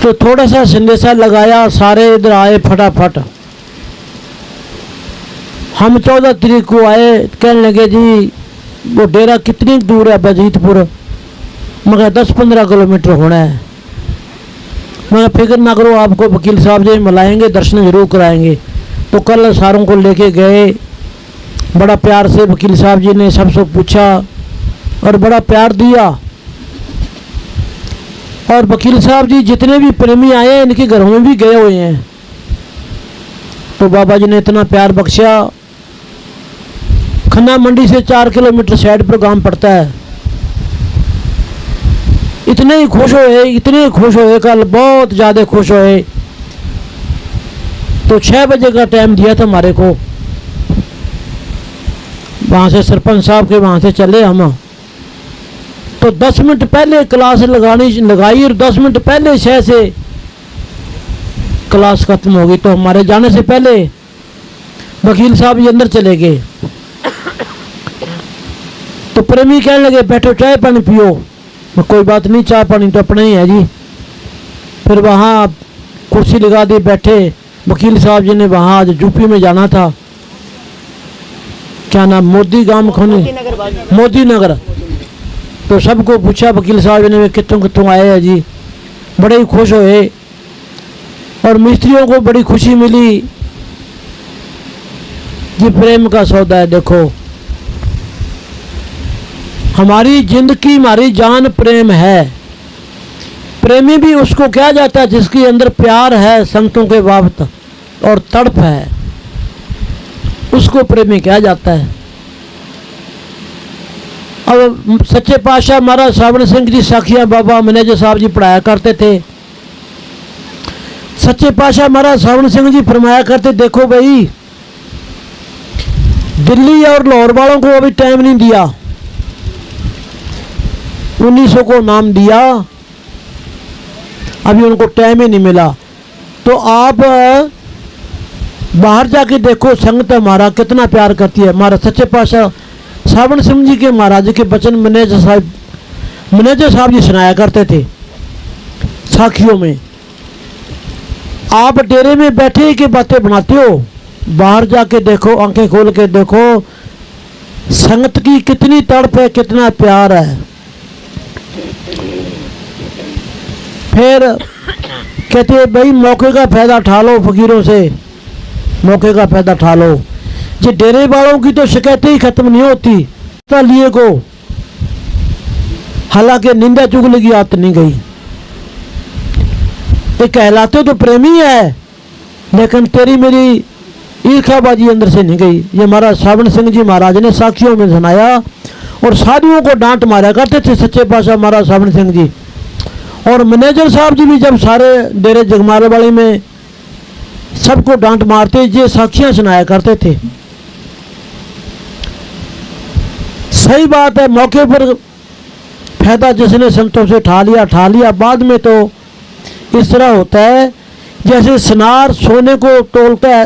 तो थोड़ा सा संदेशा लगाया, सारे इधर आए फटाफट। हम 14 तारीख को आए, कहने लगे जी वो डेरा कितनी दूर है बजीतपुर। मगर 10-15 किलोमीटर होना है। मगर फिक्र ना करो, आपको वकील साहब जी मिलाएंगे, दर्शन जरूर कराएंगे। तो कल सारों को लेके गए, बड़ा प्यार से वकील साहब जी ने सबसे पूछा और बड़ा प्यार दिया। और वकील साहब जी जितने भी प्रेमी आए हैं इनके घरों में भी गए हुए हैं। तो बाबा जी ने इतना प्यार बख्शा। खन्ना मंडी से 4 किलोमीटर साइड पर गांव पड़ता है। इतने ही खुश हुए कल, बहुत ज़्यादा खुश हुए। तो 6 बजे का टाइम दिया था हमारे को। वहाँ से सरपंच साहब के वहाँ से चले हम। तो 10 मिनट पहले क्लास लगाई और 10 मिनट पहले 6 से क्लास खत्म हो गई। तो हमारे जाने से पहले वकील साहब जी अंदर चले गए। तो प्रेमी कहने लगे बैठो चाय पानी पियो। कोई बात नहीं, चाय पानी तो अपना ही है जी। फिर वहाँ कुर्सी लगा दी, बैठे। वकील साहब जी ने वहाँ आज यूपी में जाना था, क्या नाम, मोदी गांव खोने, मोदी नगर। तो सबको पूछा वकील साहब ने कितों कितों आए हैं जी। बड़े ही खुश हुए और मिस्त्रियों को बड़ी खुशी मिली। ये प्रेम का सौदा है। देखो हमारी जिंदगी, हमारी जान प्रेम है। प्रेमी भी उसको कहा जाता है जिसके अंदर प्यार है संतों के बाबत और तड़प है, उसको प्रेमी कहा जाता है। अब सच्चे पातशाह महाराज सावण सिंह जी साखिया बाबा मैनेजर साहब जी पढ़ाया करते थे। सच्चे पातशाह महाराज सावण सिंह जी फरमाया करते, देखो भाई दिल्ली और लाहौर वालों को अभी टाइम नहीं दिया, 1900 को नाम दिया, अभी उनको टाइम ही नहीं मिला। तो आप बाहर जाके देखो संगत हमारा कितना प्यार करती है। हमारा सच्चे पातशाह सावण सिंह जी के महाराज के वचन मैनेजर साहब जी सुनाया करते थे साखियों में। आप डेरे में बैठे के बातें बनाते हो, बाहर जाके देखो, आंखें खोल के देखो संगत की कितनी तड़प है, कितना प्यार है। फिर कहते हैं भाई मौके का फायदा उठा लो, फकीरों से मौके का फायदा उठा लो। ये डेरे वालों की तो शिकायतें ही खत्म नहीं होती लिए को, हालांकि निंदा चुगली की आदत नहीं गई। ये कहलाते तो प्रेमी है, लेकिन तेरी मेरी ईर्खाबाजी अंदर से नहीं गई। ये महाराज सावण सिंह जी महाराज ने साखियों में सुनाया और साधुओं को डांट मारा करते थे सच्चे पातशाह महाराज सावण सिंह जी। और मैनेजर साहब जी भी जब सारे डेरे जगमारे वाले में सबको डांट मारते, ये साखियां सुनाया करते थे। सही बात है, मौके पर फायदा जिसने संतों से ठा लिया। बाद में तो इस तरह होता है जैसे सुनार सोने को तोलता है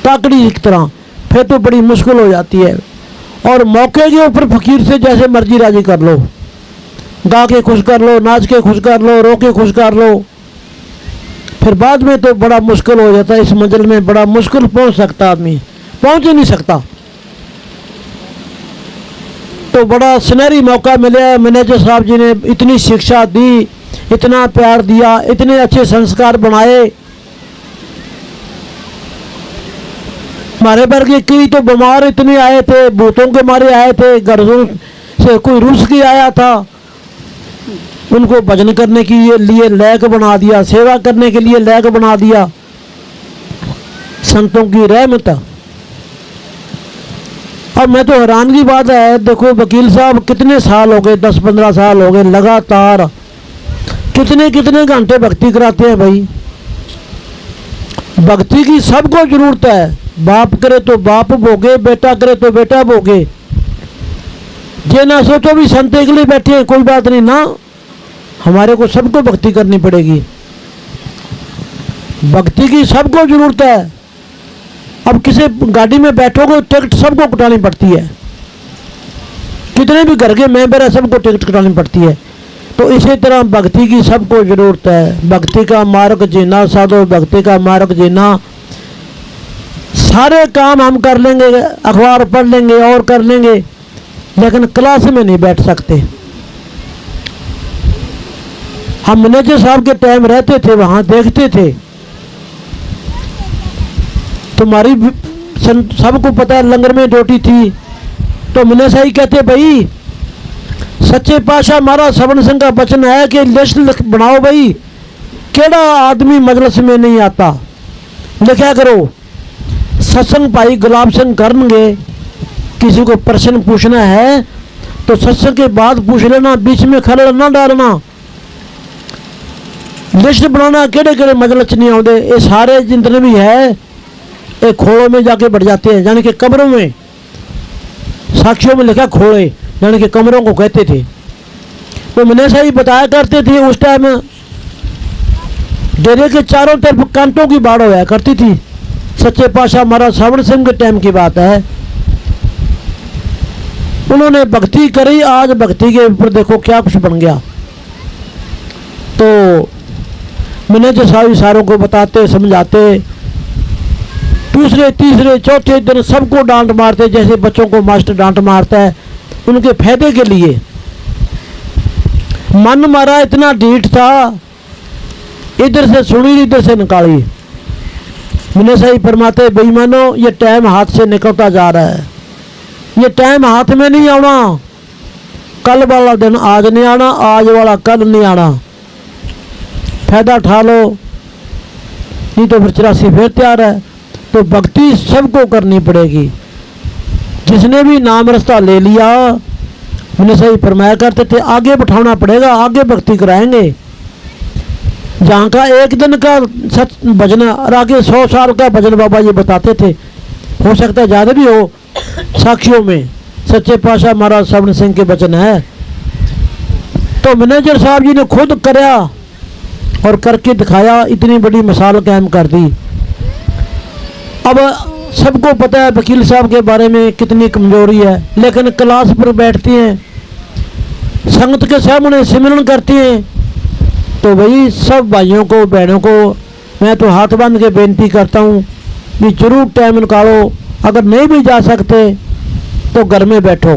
ताकड़ी की तरह, फिर तो बड़ी मुश्किल हो जाती है। और मौके के ऊपर फकीर से जैसे मर्जी राजी कर लो, गा के खुश कर लो, नाच के खुश कर लो, रो के खुश कर लो, फिर बाद में तो बड़ा मुश्किल हो जाता है। इस मंजिल में बड़ा मुश्किल पहुंच सकता, आदमी पहुंच ही नहीं सकता। तो बड़ा सुनहरी मौका मिला। मैनेजर साहब जी ने इतनी शिक्षा दी, इतना प्यार दिया, इतने अच्छे संस्कार बनाए। हमारे वर्ग कई तो बीमार इतने आए थे, भूतों के मारे आए थे, घरों से कोई रूस के आया था, उनको भजन करने के लिए लायक बना दिया, सेवा करने के लिए लायक बना दिया। संतों की रहमत। अब मैं तो हैरान की बात है, देखो वकील साहब कितने साल हो गए, 10-15 साल हो गए लगातार, कितने कितने घंटे भक्ति कराते हैं भाई। भक्ति की सबको जरूरत है, बाप करे तो बाप भोगे, बेटा करे तो बेटा भोगे। ये ना सोचो भी संत के लिए बैठे हैं, कोई बात नहीं ना, हमारे को सबको भक्ति करनी पड़ेगी। भक्ति की सबको जरूरत है। अब किसी गाड़ी में बैठोगे टिकट सबको कटानी पड़ती है, कितने भी घर के मेंबर है सबको टिकट कटानी पड़ती है। तो इसी तरह भक्ति की सबको ज़रूरत है। भक्ति का मार्ग जीना साधो, भक्ति का मार्ग जीना। सारे काम हम कर लेंगे, अखबार पढ़ लेंगे और कर लेंगे, लेकिन क्लास में नहीं बैठ सकते। हम मैनेजर साहब के टाइम रहते थे, वहाँ देखते थे, तुम्हारी सबको पता है लंगर में ड्यूटी थी। तो मैंने सही कहते भाई सच्चे पातशाह महाराज सवर्ण सिंह का वचन है कि लिस्ट बनाओ भाई, केड़ा आदमी मजलिस में नहीं आता, लिखा करो। सत्संग भाई गुलाब सिंह करनगे, किसी को प्रश्न पूछना है तो सत्संग के बाद पूछ लेना, बीच में खलल ना डालना। लिस्ट बनाना केड़े केड़े मजलिस नहीं आते, ये सारे जितने भी है ये खोड़ों में जाके बढ़ जाते हैं, यानी कि कमरों में। साखियों में लिखा खोड़े, यानी कि कमरों को कहते थे। तो मैंने सही बताया करते थे उस टाइम डेरे के चारों तरफ कांटों की बाढ़ होया करती थी। सच्चे पातशाह महाराज सवर्ण सिंह के टाइम की बात है। उन्होंने भक्ति करी, आज भक्ति के ऊपर देखो क्या कुछ बन गया। तो मैनेजर साहब इशारों को बताते समझाते, दूसरे तीसरे चौथे दिन सबको डांट मारते, जैसे बच्चों को मास्टर डांट मारता है उनके फायदे के लिए। मन मारा इतना ढीठ था, इधर से सुनी इधर से निकाली। मैंने सही फरमाते बेईमानो ये टाइम हाथ से निकलता जा रहा है, ये टाइम हाथ में नहीं आना। कल वाला दिन आज नहीं आना, आज वाला कल नहीं आना। फायदा उठा लो, नहीं तो फिर 84 फिर तैयार है। तो भक्ति सबको करनी पड़ेगी। जिसने भी नाम रास्ता ले लिया, मैंने सही फरमाया करते थे आगे बिठाना पड़ेगा, आगे भक्ति कराएंगे। जहाँ का एक दिन का सच भजन और आगे 100 साल का भजन बाबा ये बताते थे, हो सकता है ज़्यादा भी हो। साखियों में सच्चे पातशाह महाराज सवर्ण सिंह के वचन है। तो मैनेजर साहब जी ने खुद कराया और करके दिखाया, इतनी बड़ी मिसाल कायम कर दी। अब सबको पता है वकील साहब के बारे में कितनी कमजोरी है, लेकिन क्लास पर बैठती हैं, संगत के सामने सिमरन करती हैं। तो भाई सब भाइयों को बहनों को मैं तो हाथ बांध के बेनती करता हूँ कि जरूर टाइम निकालो। अगर नहीं भी जा सकते तो घर में बैठो,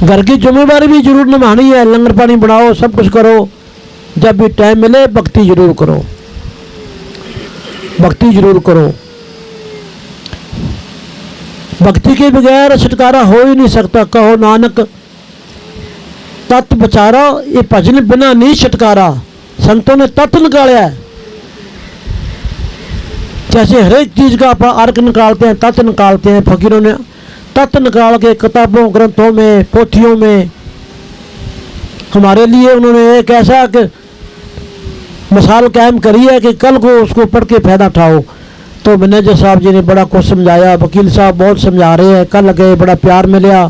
घर की जिम्मेदारी भी जरूर निभानी है। लंगर पानी बनाओ, सब कुछ करो, जब भी टाइम मिले भक्ति जरूर करो, भक्ति जरूर करो। भक्ति के बगैर छुटकारा हो ही नहीं सकता। कहो नानक तत् बचारा, ये भजन बिना नहीं छुटकारा। संतों ने तत्व निकाला है। जैसे हर एक चीज का आप अर्क निकालते हैं, तत्व निकालते हैं, फकीरों ने तत्व निकाल के किताबों ग्रंथों में पोथियों में हमारे लिए उन्होंने एक ऐसा मिसाल कायम करी है कि कल को उसको पढ़ के फायदा उठाओ। तो मैनेजर साहब जी ने बड़ा कुछ समझाया, वकील साहब बहुत समझा रहे हैं। कल गए, बड़ा प्यार मिला,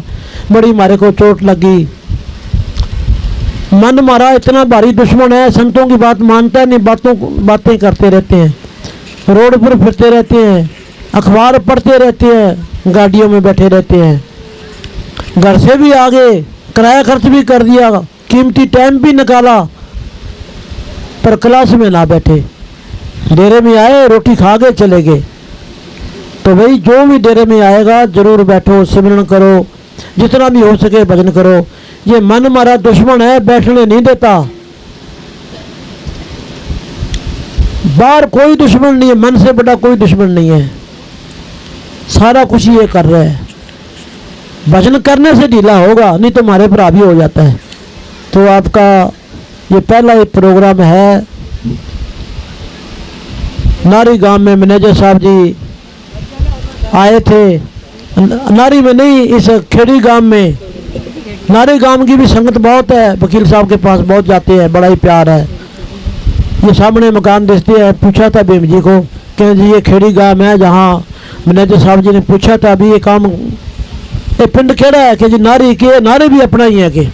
बड़ी मारे को चोट लगी। मन मारा इतना भारी दुश्मन है, संतों की बात मानता है नहीं, बातें करते रहते हैं, रोड पर फिरते रहते हैं, अखबार पढ़ते रहते हैं, गाड़ियों में बैठे रहते हैं, घर से भी आगे किराया खर्च भी कर दिया, कीमती टाइम भी निकाला, पर क्लास में ना बैठे। डेरे में आए, रोटी खा के चले गए। तो भाई जो भी डेरे में आएगा जरूर बैठो, सिमरन करो, जितना भी हो सके भजन करो। ये मन हमारा दुश्मन है, बैठने नहीं देता। बाहर कोई दुश्मन नहीं है, मन से बड़ा कोई दुश्मन नहीं है, सारा कुछ ये कर रहा है। भजन करने से ढीला होगा, नहीं तो हमारे पर हावी हो जाता है। तो आपका ये पहला एक प्रोग्राम है नारी गांव में। मैनेजर साहब जी आए थे, नारी में नहीं, इस खेड़ी गांव में। नारी गांव की भी संगत बहुत है, वकील साहब के पास बहुत जाते हैं, बड़ा ही प्यार है। ये सामने मकान देखते हैं। पूछा था भीम जी को कि जी ये खेड़ी गांव है, जहाँ मैनेजर साहब जी ने पूछा था अभी ये काम ये पिंड केड़ा है कि जी नारी के, नारी भी अपना ही है कि।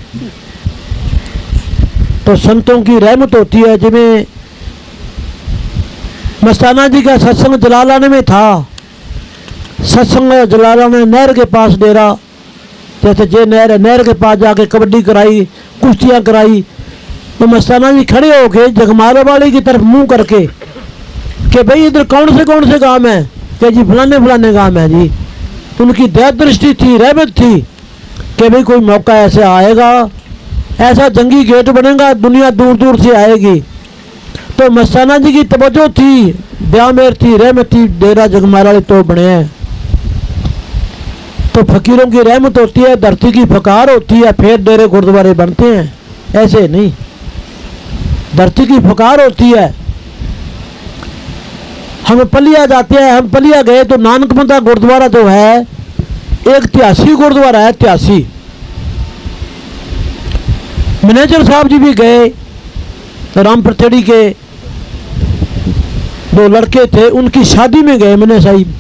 तो संतों की रहमत होती है। जिमें मस्ताना जी का सत्संग जलालाने में था, सत्संग जलालाने नहर के पास डेरा, जैसे जे नहर है, नहर के पास जाके कबड्डी कराई, कुश्तियाँ कराई। तो मस्ताना जी खड़े होके जगमारा वाले की तरफ मुंह करके कि भाई इधर कौन से गांव है, कि जी फलाने फलाने गांव है जी। उनकी दया दृष्टि थी, रहमत थी कि भाई कोई मौका ऐसे आएगा, ऐसा जंगी गेट बनेगा, दुनिया दूर दूर से आएगी। तो मस्ताना जी की तवज्जो थी, दया मेर थी, रहमत थी, डेरा जगमारा तो बने हैं। तो फकीरों की रहमत होती है, धरती की फकार होती है, फिर डेरे गुरुद्वारे बनते हैं, ऐसे नहीं। धरती की फकार होती है। हम पलिया जाते हैं, हम पलिया गए तो नानकमता गुरुद्वारा जो है एक 83 गुरुद्वारा है, 83। मैनेजर साहब जी भी गए, राम प्रचड़ी के 2 लड़के थे, उनकी शादी में गए। मैंने साहिब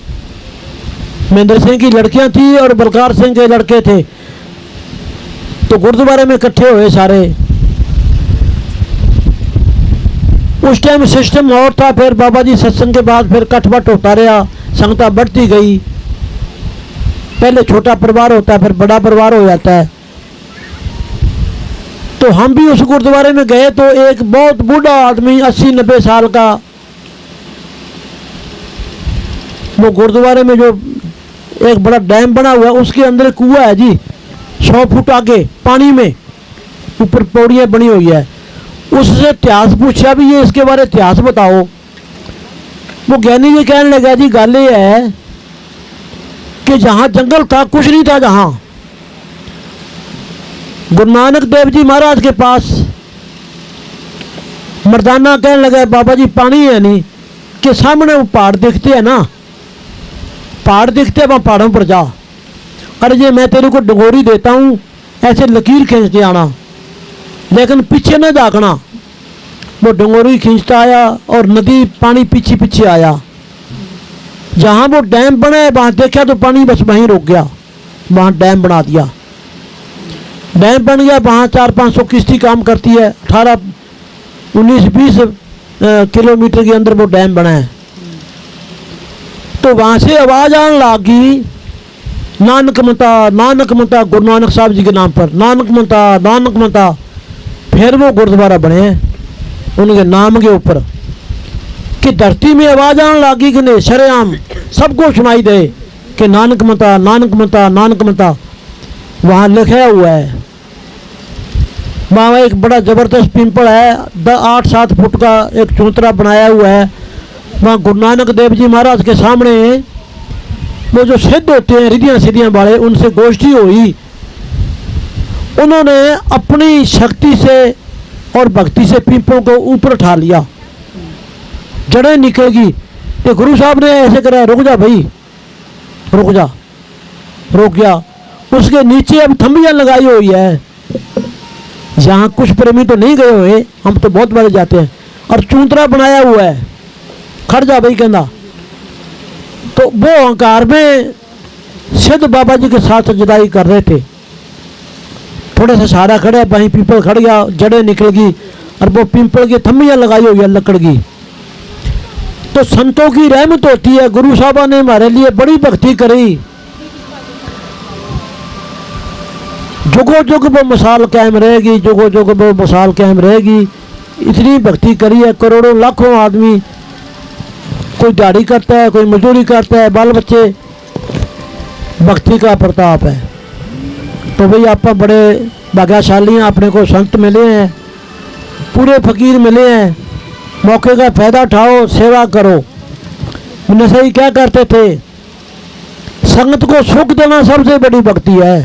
महेंद्र सिंह की लड़कियां थी और बलकार सिंह के लड़के थे, तो गुरुद्वारे में इकट्ठे हुए सारे। उस टाइम सिस्टम और था। फिर बाबा जी सत्संग के बाद फिर कटबट होता रहा, संगता बढ़ती गई। पहले छोटा परिवार होता है, फिर बड़ा परिवार हो जाता है। तो हम भी उस गुरुद्वारे में गए तो एक बहुत बूढ़ा आदमी 80-90 साल का, वो गुरुद्वारे में जो एक बड़ा डैम बना हुआ है उसके अंदर कुआं है जी, 100 फुट आगे पानी में, ऊपर पौड़ियाँ बनी हुई है। उससे इतिहास पूछा भी, ये इसके बारे इतिहास बताओ। वो ज्ञानी जी कहने लगा जी गल ये है कि जहाँ जंगल था कुछ नहीं था, जहाँ गुरु नानक देव जी महाराज के पास मर्दाना कहने लगा बाबा जी पानी है नहीं, कि सामने वो पहाड़ दिखते हैं ना, पहाड़ दिखते हैं, वहाँ पहाड़ों पर जा। अरे जी मैं तेरे को डंगोरी देता हूँ, ऐसे लकीर खींच के आना, लेकिन पीछे न झाँकना। वो डंगोरी खींचता आया और नदी पानी पीछे पीछे आया। जहाँ वो डैम बना है वहाँ देखा तो पानी बस वहीं रुक गया, वहाँ डैम बना दिया। डैम बन गया, वहाँ 400-500 किश्ती काम करती है। 18-19-20 किलोमीटर के अंदर वो डैम बना है। तो वहाँ से आवाज़ आने लगी, नानक मता गुरु नानक साहब जी के नाम पर, नानक मता। फिर वो गुरुद्वारा बने उनके नाम के ऊपर, कि धरती में आवाज़ आने लगी कि नहीं, शरेआम सबको सुनाई दे कि नानक मता। वहाँ लिखा हुआ है। वहाँ एक बड़ा ज़बरदस्त पिंपल है, 8-7 फुट का एक चौतरा बनाया हुआ है। वहाँ गुरु नानक देव जी महाराज के सामने वो जो सिद्ध होते हैं रिद्धियाँ सिद्धियाँ वाले, उनसे गोष्ठी हुई। उन्होंने अपनी शक्ति से और भक्ति से पीपलों को ऊपर उठा लिया, जड़ें निकलेगी। तो गुरु साहब ने ऐसे करा, रुक जा भाई, रुक जा, रुक गया। उसके नीचे अब थंबियाँ लगाई हुई है। यहाँ कुछ प्रेमी तो नहीं गए हुए, हम तो बहुत बार जाते हैं। और चूंतरा बनाया हुआ है, खड़ जा भाई कहना। तो वो अहंकार में सिद्ध बाबा जी के साथ जुदाई कर रहे थे। थोड़ा सा सहारा खड़ा, वहीं पीपल खड़ गया, जड़ें निकल गई और वो पीपल की थंबियाँ लगाई हुई है लकड़ की। तो संतों की रहमत होती है। गुरु साहबा ने हमारे लिए बड़ी भक्ति करी, जुगो जुग वो मिसाल कायम रहेगी, जुगो जुग वो मिसाल कायम रहेगी। इतनी भक्ति करी है। करोड़ों लाखों आदमी, कोई दाढ़ी करता है, कोई मजदूरी करता है, बाल बच्चे, भक्ति का प्रताप है। तो भाई आप बड़े भाग्यशाली हैं, अपने को संत मिले हैं, पूरे फकीर मिले हैं। मौके का फायदा उठाओ, सेवा करो। मैंने सही क्या करते थे, संगत को सुख देना सबसे बड़ी भक्ति है।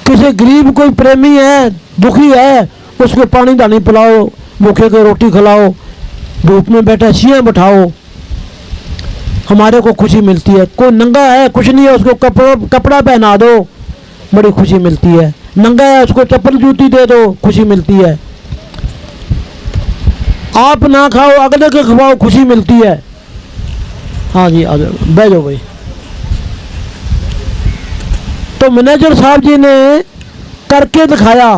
किसी गरीब कोई प्रेमी है, दुखी है, उसको पानी दानी पिलाओ, भूखे को रोटी खिलाओ, धूप में बैठा छियाँ बैठाओ, हमारे को खुशी मिलती है। कोई नंगा है, कुछ नहीं है, उसको कपड़ा पहना दो, बड़ी खुशी मिलती है। नंगा है, उसको चप्पल जूती दे दो, खुशी मिलती है। आप ना खाओ, अगले को खवाओ, खुशी मिलती है। हाँ जी, आ जाओ, बैठ जाओ भाई। तो मैनेजर साहब जी ने करके दिखाया।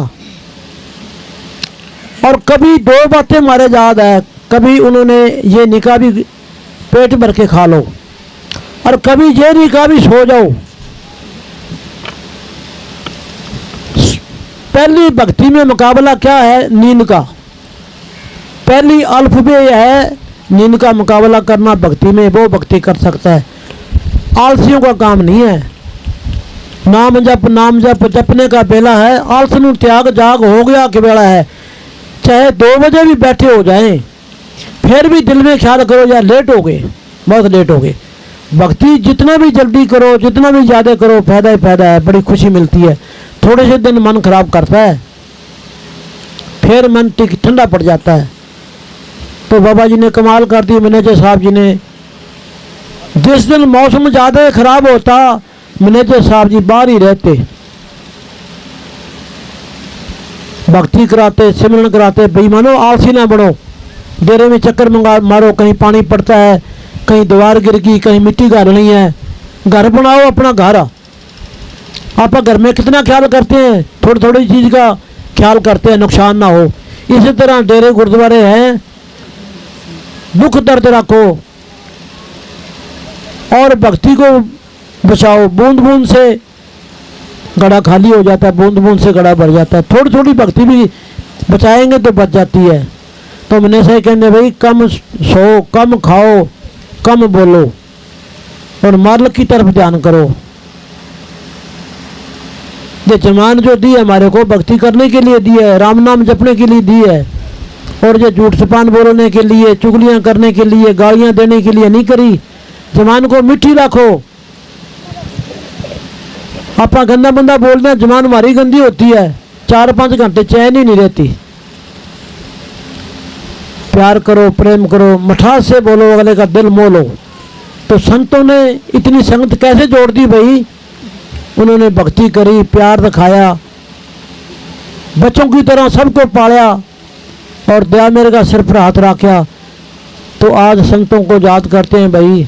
और कभी 2 बातें हमारे याद है। कभी उन्होंने ये निकाह भी पेट भर के खा लो, और कभी ये निकाह भी सो जाओ, पहली भक्ति में मुकाबला क्या है? नींद का। पहली अल्फबे है नींद का मुकाबला करना भक्ति में, वो भक्ति कर सकता है। आलसियों का काम नहीं है। नाम जप जपने का बेला है। आलस नूं त्याग जाग हो गया कि बेला है। चाहे 2 बजे भी बैठे हो जाएं, फिर भी दिल में ख्याल करो यार लेट हो गए, बहुत लेट हो गए। भक्ति जितना भी जल्दी करो, जितना भी ज़्यादा करो, फायदा ही फायदा है। बड़ी खुशी मिलती है। थोड़े से दिन मन खराब करता है, फिर मन ठंडा पड़ जाता है। तो बाबा जी ने कमाल कर दी, मैनेजर साहब जी ने। जिस दिन मौसम ज़्यादा खराब होता, मैनेजर साहब जी बाहर ही रहते, भक्ति कराते, सिमरन कराते। बेईमानो आलसी ना बनो, डेरे में चक्कर मारो, कहीं पानी पड़ता है, कहीं दीवार गिर गई, कहीं मिट्टी घालनी है। घर बनाओ अपना घर। आप घर में कितना ख्याल करते हैं, थोड़ी थोड़ी चीज़ का ख्याल करते हैं, नुकसान ना हो। इसी तरह डेरे गुरुद्वारे हैं, दुख दर्द रखो और भक्ति को बचाओ। बूंद बूंद से घड़ा खाली हो जाता है, बूंद बूंद से घड़ा भर जाता है। थोड़ी थोड़ी भक्ति भी बचाएंगे तो बच जाती है। तो मैंने सही कहने भाई, कम सो, कम खाओ, कम बोलो और मालिक की तरफ ध्यान करो। ये जमान जो दी है हमारे को भक्ति करने के लिए दी है, राम नाम जपने के लिए दी है। और ये झूठ सपान बोलने के लिए, चुगलियां करने के लिए, गालियां देने के लिए नहीं करी। जमान को मिठी रखो। आप गंदा बंदा बोलते हैं, जमान हमारी गंदी होती है, 4-5 घंटे चैन ही नहीं रहती। प्यार करो, प्रेम करो, मठास से बोलो, अगले का दिल मोह लो। तो संतों ने इतनी संगत कैसे जोड़ दी भाई? उन्होंने भक्ति करी, प्यार दिखाया, बच्चों की तरह सबको पाला और दया मेरे का सिर पर हाथ रखा। तो आज संतों को याद करते हैं भाई।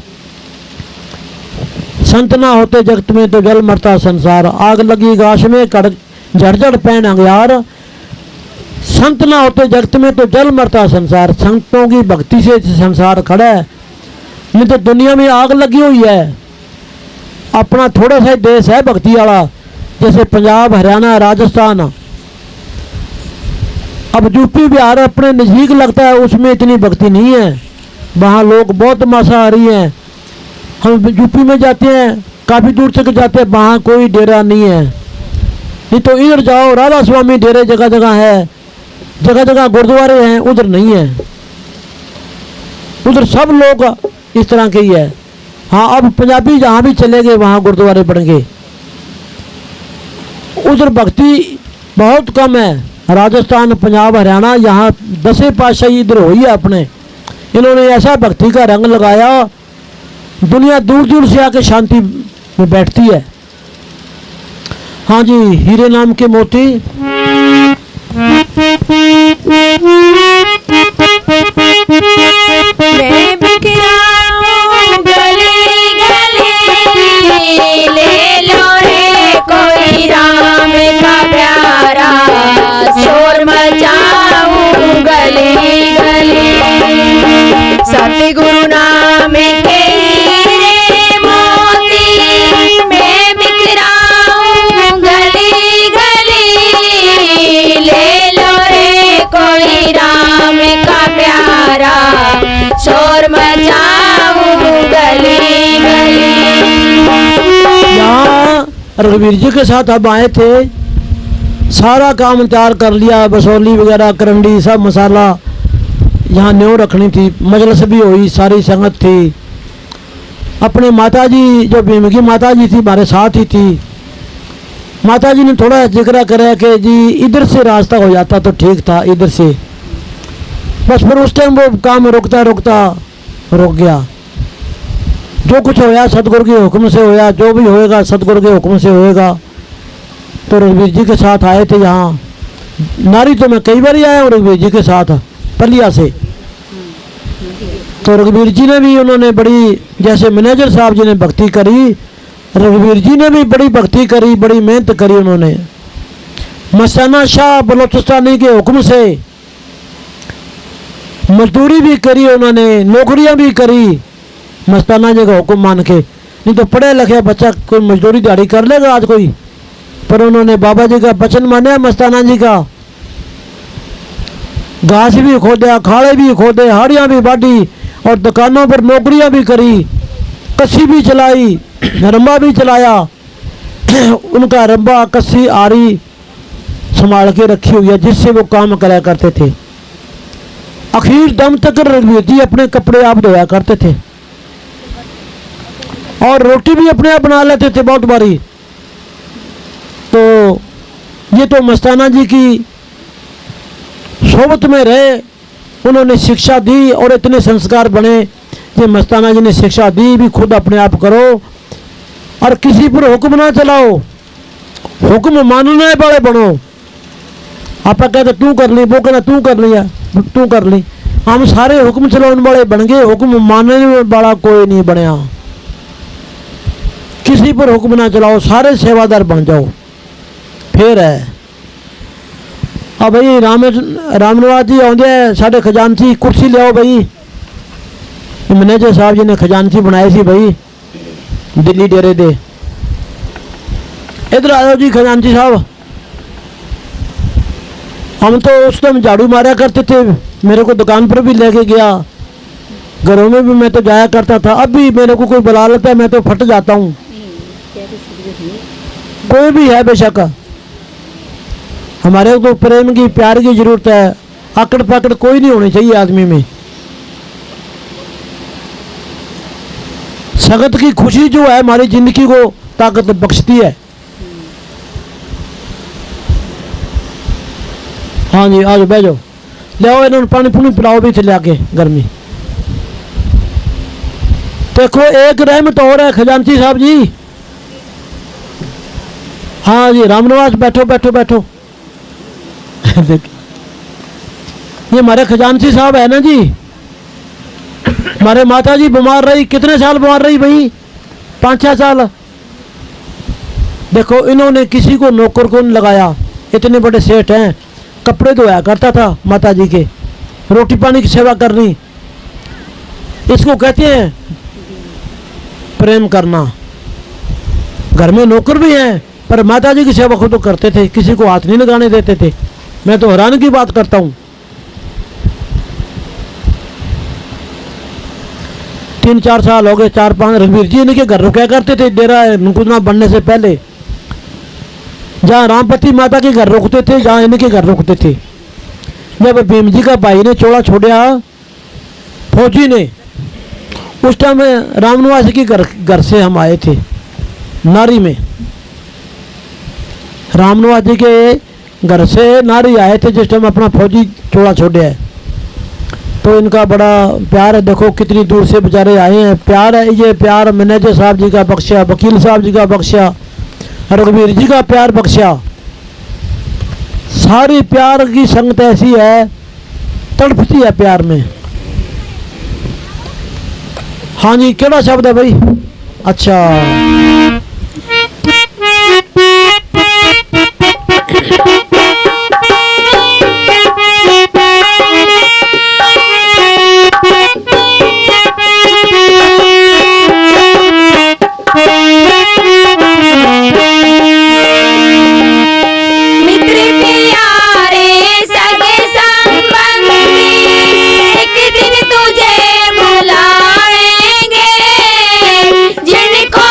संत ना होते जगत में तो जल मरता संसार, आग लगी गाश में झड़झड़ पैन अंगियार। संत ना होते जगत में तो जल मरता संसार। संतों की भक्ति से संसार खड़ा है, नहीं तो दुनिया में आग लगी हुई है। अपना थोड़ा सा देश है भक्ति वाला, जैसे पंजाब, हरियाणा, राजस्थान। अब यूपी बिहार अपने नज़दीक लगता है, उसमें इतनी भक्ति नहीं है। वहाँ लोग बहुत मांसाहारी हैं। हम यूपी में जाते हैं, काफ़ी दूर तक जाते हैं, वहाँ कोई डेरा नहीं है। नहीं तो इधर जाओ, राधा स्वामी डेरे जगह जगह है, जगह जगह गुरुद्वारे हैं, उधर नहीं है। उधर सब लोग इस तरह के ही है। हाँ, अब पंजाबी जहाँ भी चले गए वहाँ गुरुद्वारे बनेंगे। उधर भक्ति बहुत कम है। राजस्थान, पंजाब, हरियाणा, यहाँ 10 पातशाही इधर हुई है अपने। इन्होंने ऐसा भक्ति का रंग लगाया, दुनिया दूर दूर से आके शांति में बैठती है। हाँ जी, हीरे नाम के मोती। मैं बिखराऊं गली गली, ले लो रे कोई राम का प्यारा, शोर मचाऊं गली गली। सतगुरु नाम के हीरे मोती, मैं बिखराऊं गली गली, ले लो रे कोई राम का प्यारा, शोर मचाऊं गली गली। यहाँ रघुवीर जी के साथ अब आए थे, सारा काम तैयार कर लिया, बसौली वगैरह, करंडी, सब मसाला यहाँ न्यों रखनी थी। मजलिस भी हुई, सारी संगत थी। अपने माताजी जो भीमगी माताजी थी हमारे साथ ही थी। माताजी ने थोड़ा जिक्र करा कि जी इधर से रास्ता हो जाता तो ठीक था, इधर से। बस फिर उस टाइम वो काम रुकता रुकता रुक गया। जो कुछ होया सतगुरु के हुक्म से होया, जो भी होएगा सतगुरु के हुक्म से होएगा। तो रघुवीर जी के साथ आए थे यहाँ। नारी तो मैं कई बार ही आया हूँ रघुवीर जी के साथ, पलिया से। तो रघुवीर जी ने भी, उन्होंने बड़ी, जैसे मैनेजर साहब जी ने भक्ति करी, रघुवीर जी ने भी बड़ी भक्ति करी, बड़ी मेहनत करी। उन्होंने मस्ताना शाह बलोचिस्तानी के हुक्म से मजदूरी भी करी, उन्होंने नौकरियां भी करी मस्ताना जी का हुक्म मान के। नहीं तो पढ़े लिखे बच्चा कोई मजदूरी दिहाड़ी कर लेगा आज कोई? पर उन्होंने बाबा जी का वचन माना, मस्ताना जी का। घास भी खोदा, खाड़े भी खोदे, हाड़ियाँ भी बांटी और दुकानों पर नौकरियां भी करी, कस्सी भी चलाई, रंबा भी चलाया। उनका रंबा, कस्सी, आरी संभाल के रखी हुई है जिससे वो काम करा करते थे। आखिर दम तक रघुवीर जी अपने कपड़े आप धोया करते थे और रोटी भी अपने आप बना लेते थे बहुत बारी। तो ये तो मस्ताना जी की सोबत में रहे, उन्होंने शिक्षा दी और इतने संस्कार बने। ये मस्ताना जी ने शिक्षा दी भी खुद अपने आप करो और किसी पर हुक्म ना चलाओ, हुक्म मानने वाले बनो। आप कहते तू कर ली, वो कहना तू कर लिया, तू कर ली। हम सारे हुक्म चलाने वाले बन गए, हुक्म मानने वाला कोई नहीं बनया। किसी पर हुक्म ना चलाओ, सारे सेवादार बन जाओ, फिर है। अब भाई रामनिवास जी आते साढ़े खजानची, कुर्सी लियाओ भाई। मैनेजर साहब जी ने खजानची बनाई सी भाई दिल्ली डेरे दे। इधर आ जाओ जी खजानची साहब। हम तो उस टाइम झाड़ू मारा करते थे, मेरे को दुकान पर भी लेके गया, घरों में भी मैं तो जाया करता था। अब भी मेरे को कोई बुला लेता है मैं तो फट जाता हूँ। कोई भी है बेशक, हमारे को प्रेम की, प्यार की जरूरत है। आकड़ पाकड़ कोई नहीं होनी चाहिए आदमी में। सगत की खुशी जो है हमारी जिंदगी को ताकत बख्शती है। हाँ जी, आज बह जाओ, ले आओ इन्होंने पानी पुनी पिलाओ भी चले आके गर्मी। देखो एक रहमत और है खजानची साहब जी। हाँ जी रामनिवास, बैठो बैठो बैठो। ये हमारे खजानची साहब है ना जी। हमारे माता जी बीमार रही, कितने साल बीमार रही भाई? 5-6 साल। देखो इन्होंने किसी को नौकर को नहीं लगाया, इतने बड़े सेठ हैं। कपड़े धोया करता था माता जी के, रोटी पानी की सेवा करनी, इसको कहते हैं प्रेम करना। घर में नौकर भी हैं पर माता जी की सेवा खुद तो करते थे, किसी को हाथ नहीं लगाने देते थे। मैं तो हैरान की बात करता हूँ। 3-4 साल हो गए, 4-5। रघुवीर जी इनके घर रुका करते थे डेरा नुकुदना बनने से पहले। जहाँ रामपति माता के घर रुकते थे, जहाँ इनके घर रुकते थे। जब भीम जी का भाई ने चोला छोड़ा फौजी ने, उस टाइम रामनिवास के घर से हम आए थे नारी में। रामनिवास जी के घर से नारी आए थे जिस टाइम अपना फौजी चोला छोड़ा है। तो इनका बड़ा प्यार है। देखो कितनी दूर से बेचारे आए हैं। प्यार है, ये प्यार मैनेजर साहब जी का बख्शा, वकील साहब जी का बख्शा, रघुवीर जी का प्यार बख्शा। सारी प्यार की संगत ऐसी है, तड़पती है प्यार में। हाँ जी, केड़ा शब्द है भाई? अच्छा, जिनको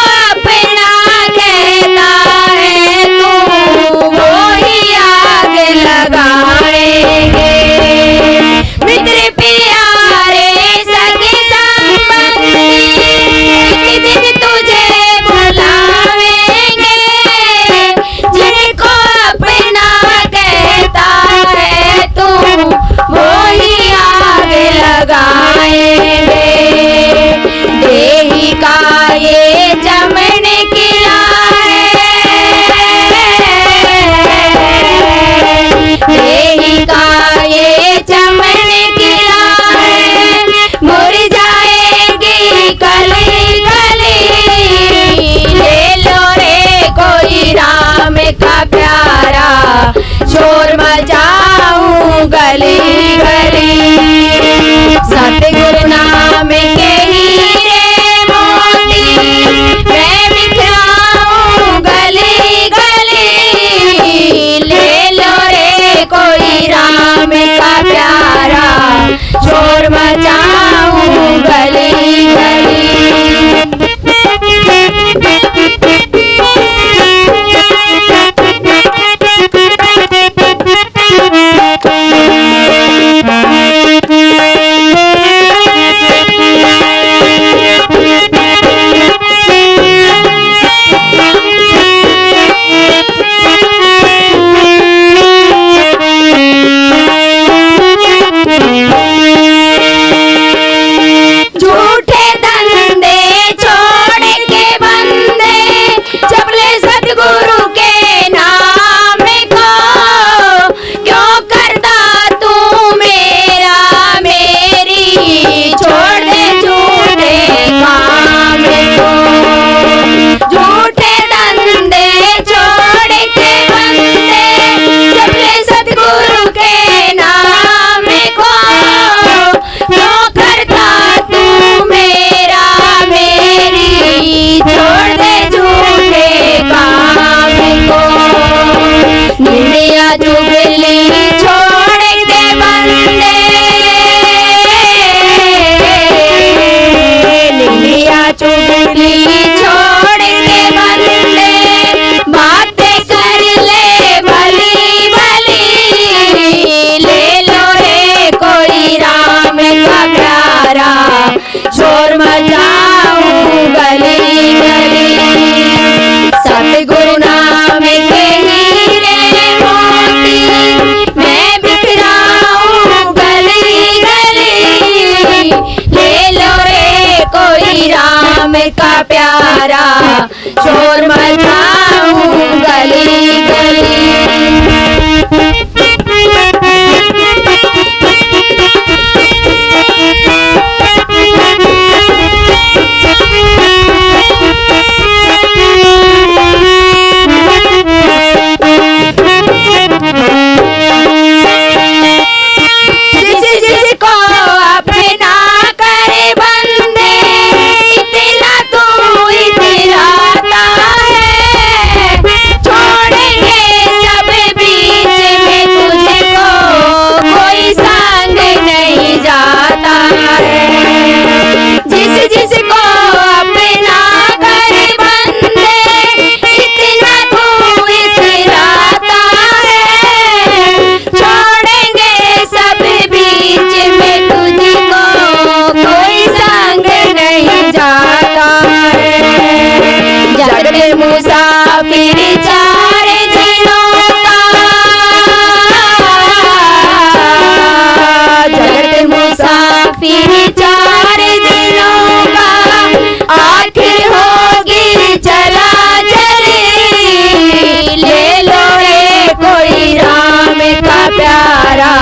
प्यारा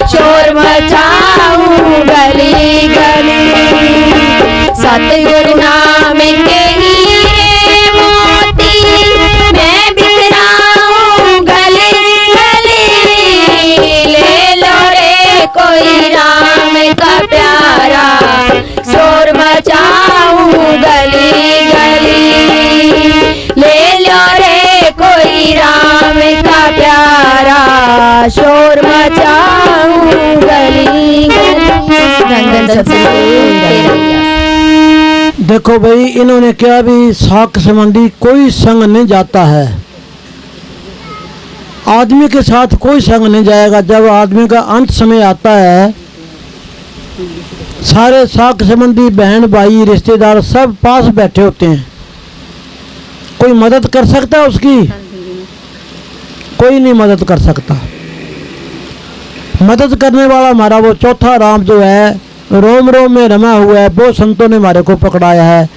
शोर मचाऊं गली गली। सतगुरु नाम के हीरे मोती मैं बिखराऊं गली गली। ले लो रे कोई राम का प्यारा शोर मचाऊं गली गली। ले लो रे कोई राम का प्यारा शोर मचाऊं गली गली। धन धन सतगुरु। देखो भाई, इन्होंने क्या भी साख संबंधी कोई संग नहीं जाता है, आदमी के साथ कोई संग नहीं जाएगा। जब आदमी का अंत समय आता है, सारे साख संबंधी बहन भाई रिश्तेदार सब पास बैठे होते हैं। कोई मदद कर सकता है उसकी? कोई नहीं मदद कर सकता। मदद करने वाला हमारा वो चौथा राम जो है, रोम रोम में रमा हुआ है, वो संतों ने हमारे को पकड़ाया है।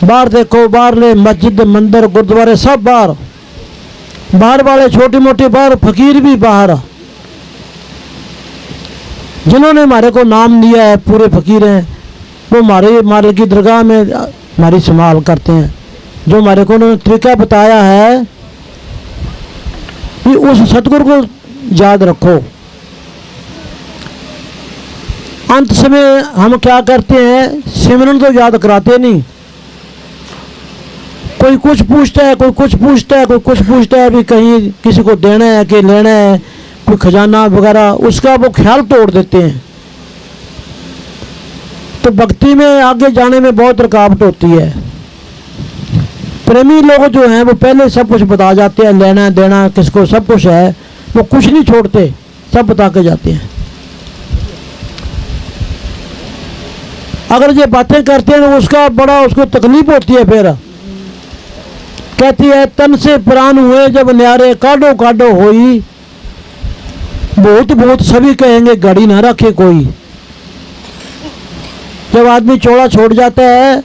बाहर देखो, बाहर ले मस्जिद मंदिर गुरुद्वारे सब बाहर, बाहर वाले छोटी मोटी बाहर, फकीर भी बाहर। जिन्होंने हमारे को नाम दिया है पूरे फकीर हैं, वो हमारे मालिक की दरगाह में हमारी संभाल करते हैं। जो हमारे को उन्होंने तरीका बताया है कि उस सतगुरु को याद रखो। अंत समय हम क्या करते हैं, सिमरन तो याद कराते नहीं। कोई कुछ पूछता है, कोई कुछ पूछता है, कोई कुछ पूछता है, भी कहीं किसी को देना है कि लेना है, कोई खजाना वगैरह, उसका वो ख्याल तोड़ देते हैं। तो भक्ति में आगे जाने में बहुत रुकावट होती है। प्रेमी लोग जो हैं वो पहले सब कुछ बता जाते हैं, लेना देना किसको सब कुछ है, वो कुछ नहीं छोड़ते, सब बता के जाते हैं। अगर ये बातें करते हैं तो उसका बड़ा उसको तकलीफ होती है। फिर कहती है, तन से प्राण हुए जब न्यारे काडो काडो होई, बहुत बहुत सभी कहेंगे घड़ी ना रखे कोई। जब आदमी चौड़ा छोड़ जाता है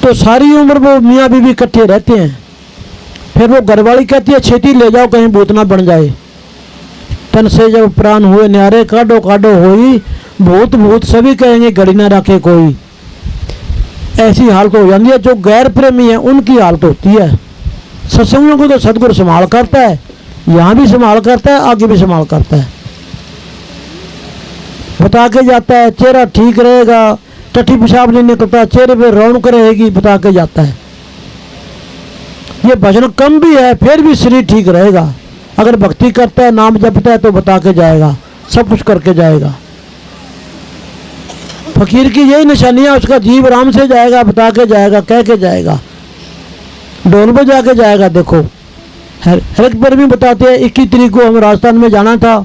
तो सारी उम्र वो मियाँ बीवी इकट्ठे रहते हैं। फिर वो घरवाली कहती है, छेती ले जाओ कहीं भूत ना बन जाए। तन से जब प्राण हुए न्यारे काडो काडो होई, भूत भूत सभी कहेंगे घड़ी ना रखे कोई। ऐसी हालत हो जाती है। जो गैर प्रेमी है उनकी हालत होती है। सत्संगों को तो सतगुरु संभाल करता है, यहाँ भी संभाल करता है, आगे भी संभाल करता है। बता के जाता है, चेहरा ठीक रहेगा, टट्टी पेशाब नहीं निकलता, चेहरे पे रौनक रहेगी, बता के जाता है। ये भजन कम भी है फिर भी शरीर ठीक रहेगा। अगर भक्ति करता है, नाम जपता है तो बता के जाएगा, सब कुछ करके जाएगा। फकीर की यही निशानियां, उसका जीव आराम से जाएगा, बता के जाएगा, कह के जाएगा, ढोल बजा के जाएगा। देखो हर एक पर भी बताते हैं। 21 तारीख को हम राजस्थान में जाना था,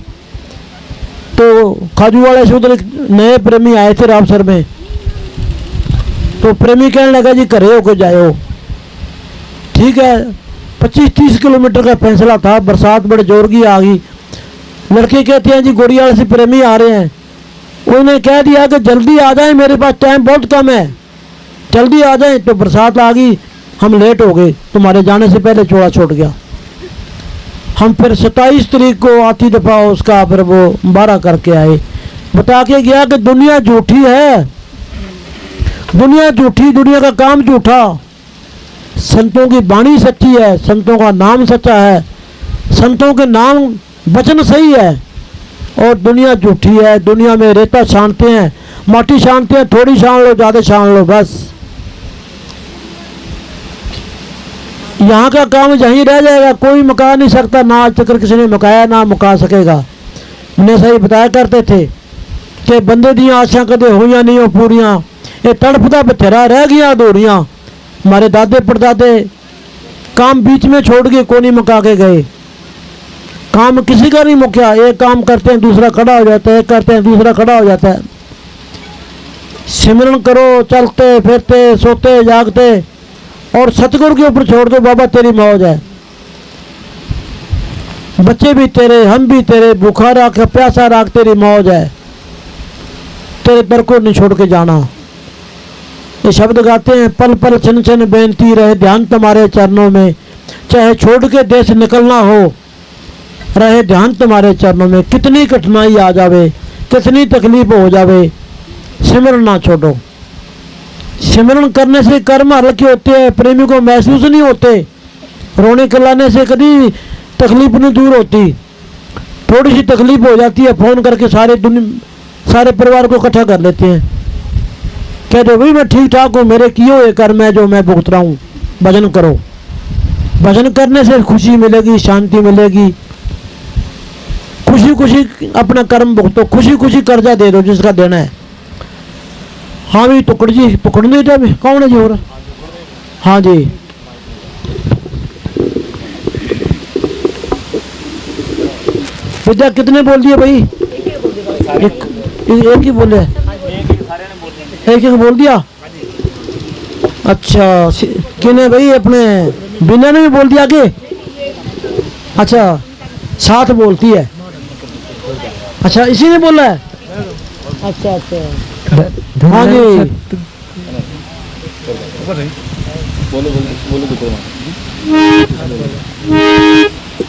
तो खाजू वाले से उधर नए प्रेमी आए थे रामसर में। तो प्रेमी कहने लगा, जी घरे होकर जाओ। ठीक है, 25-30 किलोमीटर का फैसला था। बरसात बड़े जोर की आ गई। लड़के कहते हैं, जी गोड़ी वाले से प्रेमी आ रहे हैं। उन्होंने कह दिया कि जल्दी आ जाएं, मेरे पास टाइम बहुत कम है, जल्दी आ जाएं। तो बरसात आ गई, हम लेट हो गए, तुम्हारे जाने से पहले चौड़ा छोड़ गया। हम फिर 27 तारीख को आती दफ़ा उसका फिर वो 12 करके आए। बता के गया कि दुनिया झूठी है, दुनिया झूठी, दुनिया का काम झूठा, संतों की वाणी सच्ची है, संतों का नाम सच्चा है, संतों के नाम वचन सही है, और दुनिया झूठी है। दुनिया में रेता छानते हैं, माटी छानते हैं, थोड़ी छान लो, ज़्यादा छान लो, बस यहाँ का काम यहीं रह जाएगा, कोई मका नहीं सकता। ना आज तक किसी ने मकाया, ना मुका सकेगा। मैंने सही बताया करते थे कि बंदे दी आशा कदे हो या नहीं हो पूरियां, ये तड़फदा बथेरा रह गया अधूरियां। हमारे दादे परदादे काम बीच में छोड़ के कोनी मुका के गए। काम किसी का नहीं मुक्या, एक काम करते हैं दूसरा खड़ा हो जाता है, एक करते हैं दूसरा खड़ा हो जाता है। सिमरन करो, चलते फिरते सोते जागते, और सतगुरु के ऊपर छोड़ दो, बाबा तेरी मौज है। बच्चे भी तेरे, हम भी तेरे, भूखा राख प्यासा राख तेरी मौज है, तेरे दर को नहीं छोड़ के जाना। ये शब्द गाते हैं, पल पल छिन छिन बेनती रहे ध्यान तुम्हारे चरणों में, चाहे छोड़ के देश निकलना हो, रहे ध्यान तुम्हारे चरणों में। कितनी कठिनाई आ जावे, कितनी तकलीफ हो जावे, सिमरन ना छोड़ो। सिमरन करने से कर्म हल्के होते हैं, प्रेमी को महसूस नहीं होते। रोने खिलाने से कभी तकलीफ नहीं दूर होती। थोड़ी सी तकलीफ हो जाती है, फ़ोन करके सारे परिवार को इकट्ठा कर लेते हैं, कह दो भाई मैं ठीक ठाक हूँ, मेरे किए हुए कर्म है जो मैं भुगत रहा हूँ, भजन करो। भजन करने से खुशी मिलेगी, शांति मिलेगी। खुशी खुशी अपना कर्म भुगतो, खुशी खुशी कर्जा दे दो जिसका देना है। हाँ भी टुकड़ जी पकड़ने थे, कौन है जी? और हाँ जी, विद्या कितने बोल दिए भाई? एक ही बोले, एक बोल दिया। अच्छा, किने भाई? अपने बिना ने भी बोल दिया कि अच्छा साथ बोलती है। अच्छा, इसी ने बोला है। अच्छा अच्छा, हाँ जी,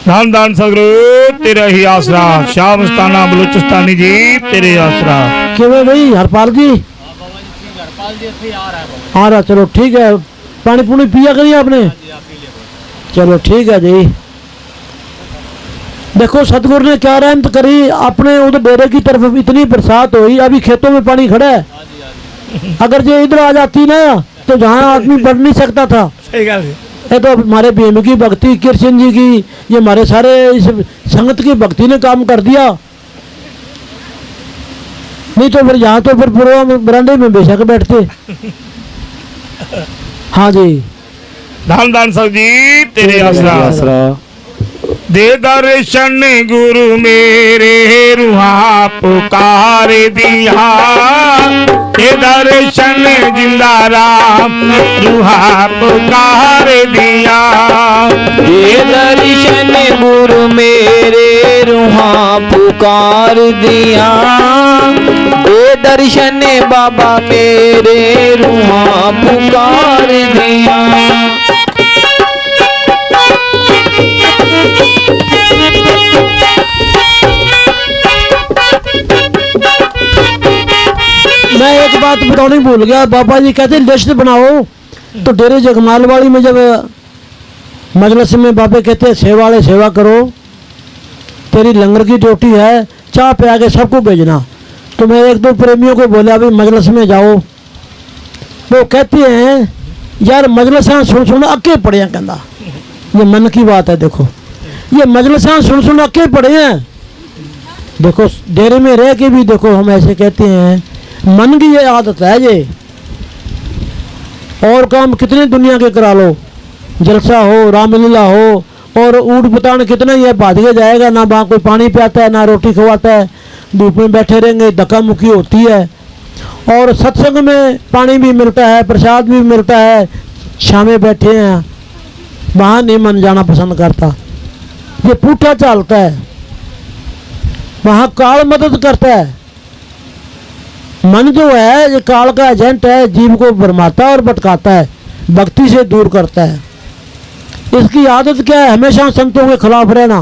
धन धन सदगुरु तेरा ही आसरा, श्याम स्थाना बलूचिस्तानी जी तेरे आसरा। क्यों भाई? हरपाल जी आ रहा, चलो ठीक है। पानी पुनी पिया करिए आपने? चलो ठीक है जी। देखो सतगुरु ने क्या रहमत करी, अपने उधर डेरे की तरफ इतनी बरसात हुई, अभी खेतों में पानी खड़ा है। अगर ये इधर आ जाती ना तो जहाँ आदमी बढ़ नहीं सकता था। सही गल है। ये तो हमारे भीम की भक्ति, कृष्ण जी की, ये हमारे सारे इस संगत की भक्ति ने काम कर दिया। नहीं तो फिर यहाँ तो फिर पूरा बरांडे में बेशक बैठते। हाँ जी, धन धन सब जी तेरे आसरा। दे दर्शन गुरु मेरे रूहा पुकार दिया, दे दर्शन जिंदा राम रूहा पुकार दिया। दे दर्शन गुरु मेरे रूहा पुकार दिया, दे दर्शन बाबा मेरे रूहा पुकार दिया। मैं एक बात बताने भूल गया। बाबा जी कहते लिस्ट बनाओ, तो डेरे जगमाल वाली में जब मजलिस में बाबे कहते हैं सेवा वाले सेवा करो, तेरी लंगर की ड्यूटी है, चाय पिया के सबको भेजना। तो मैं एक दो प्रेमियों को बोला अभी मजलिस में जाओ, वो कहते हैं यार मजलिसां सुन सुन अके पड़े हैं। कहना ये मन की बात है। देखो ये मजलिसां सुन सुन अके पड़े हैं। देखो डेरे में रह के भी देखो हम ऐसे कहते हैं, मन की ये आदत है ये। और काम कितने दुनिया के करा लो, जलसा हो, रामलीला हो, और ऊट पतान कितना ही है, भाग के जाएगा ना, वहाँ कोई पानी पियाता है ना रोटी खवाता है, धूप में बैठे रहेंगे, धक्का मुक्की होती है। और सत्संग में पानी भी मिलता है, प्रसाद भी मिलता है, शामें बैठे हैं, वहाँ नहीं मन जाना पसंद करता। ये पूठा चलता है, वहाँ काल मदद करता है। मन जो है ये काल का एजेंट है, जीव को भरमाता और भटकाता है, भक्ति से दूर करता है। इसकी आदत क्या है? हमेशा संतों के खिलाफ रहना।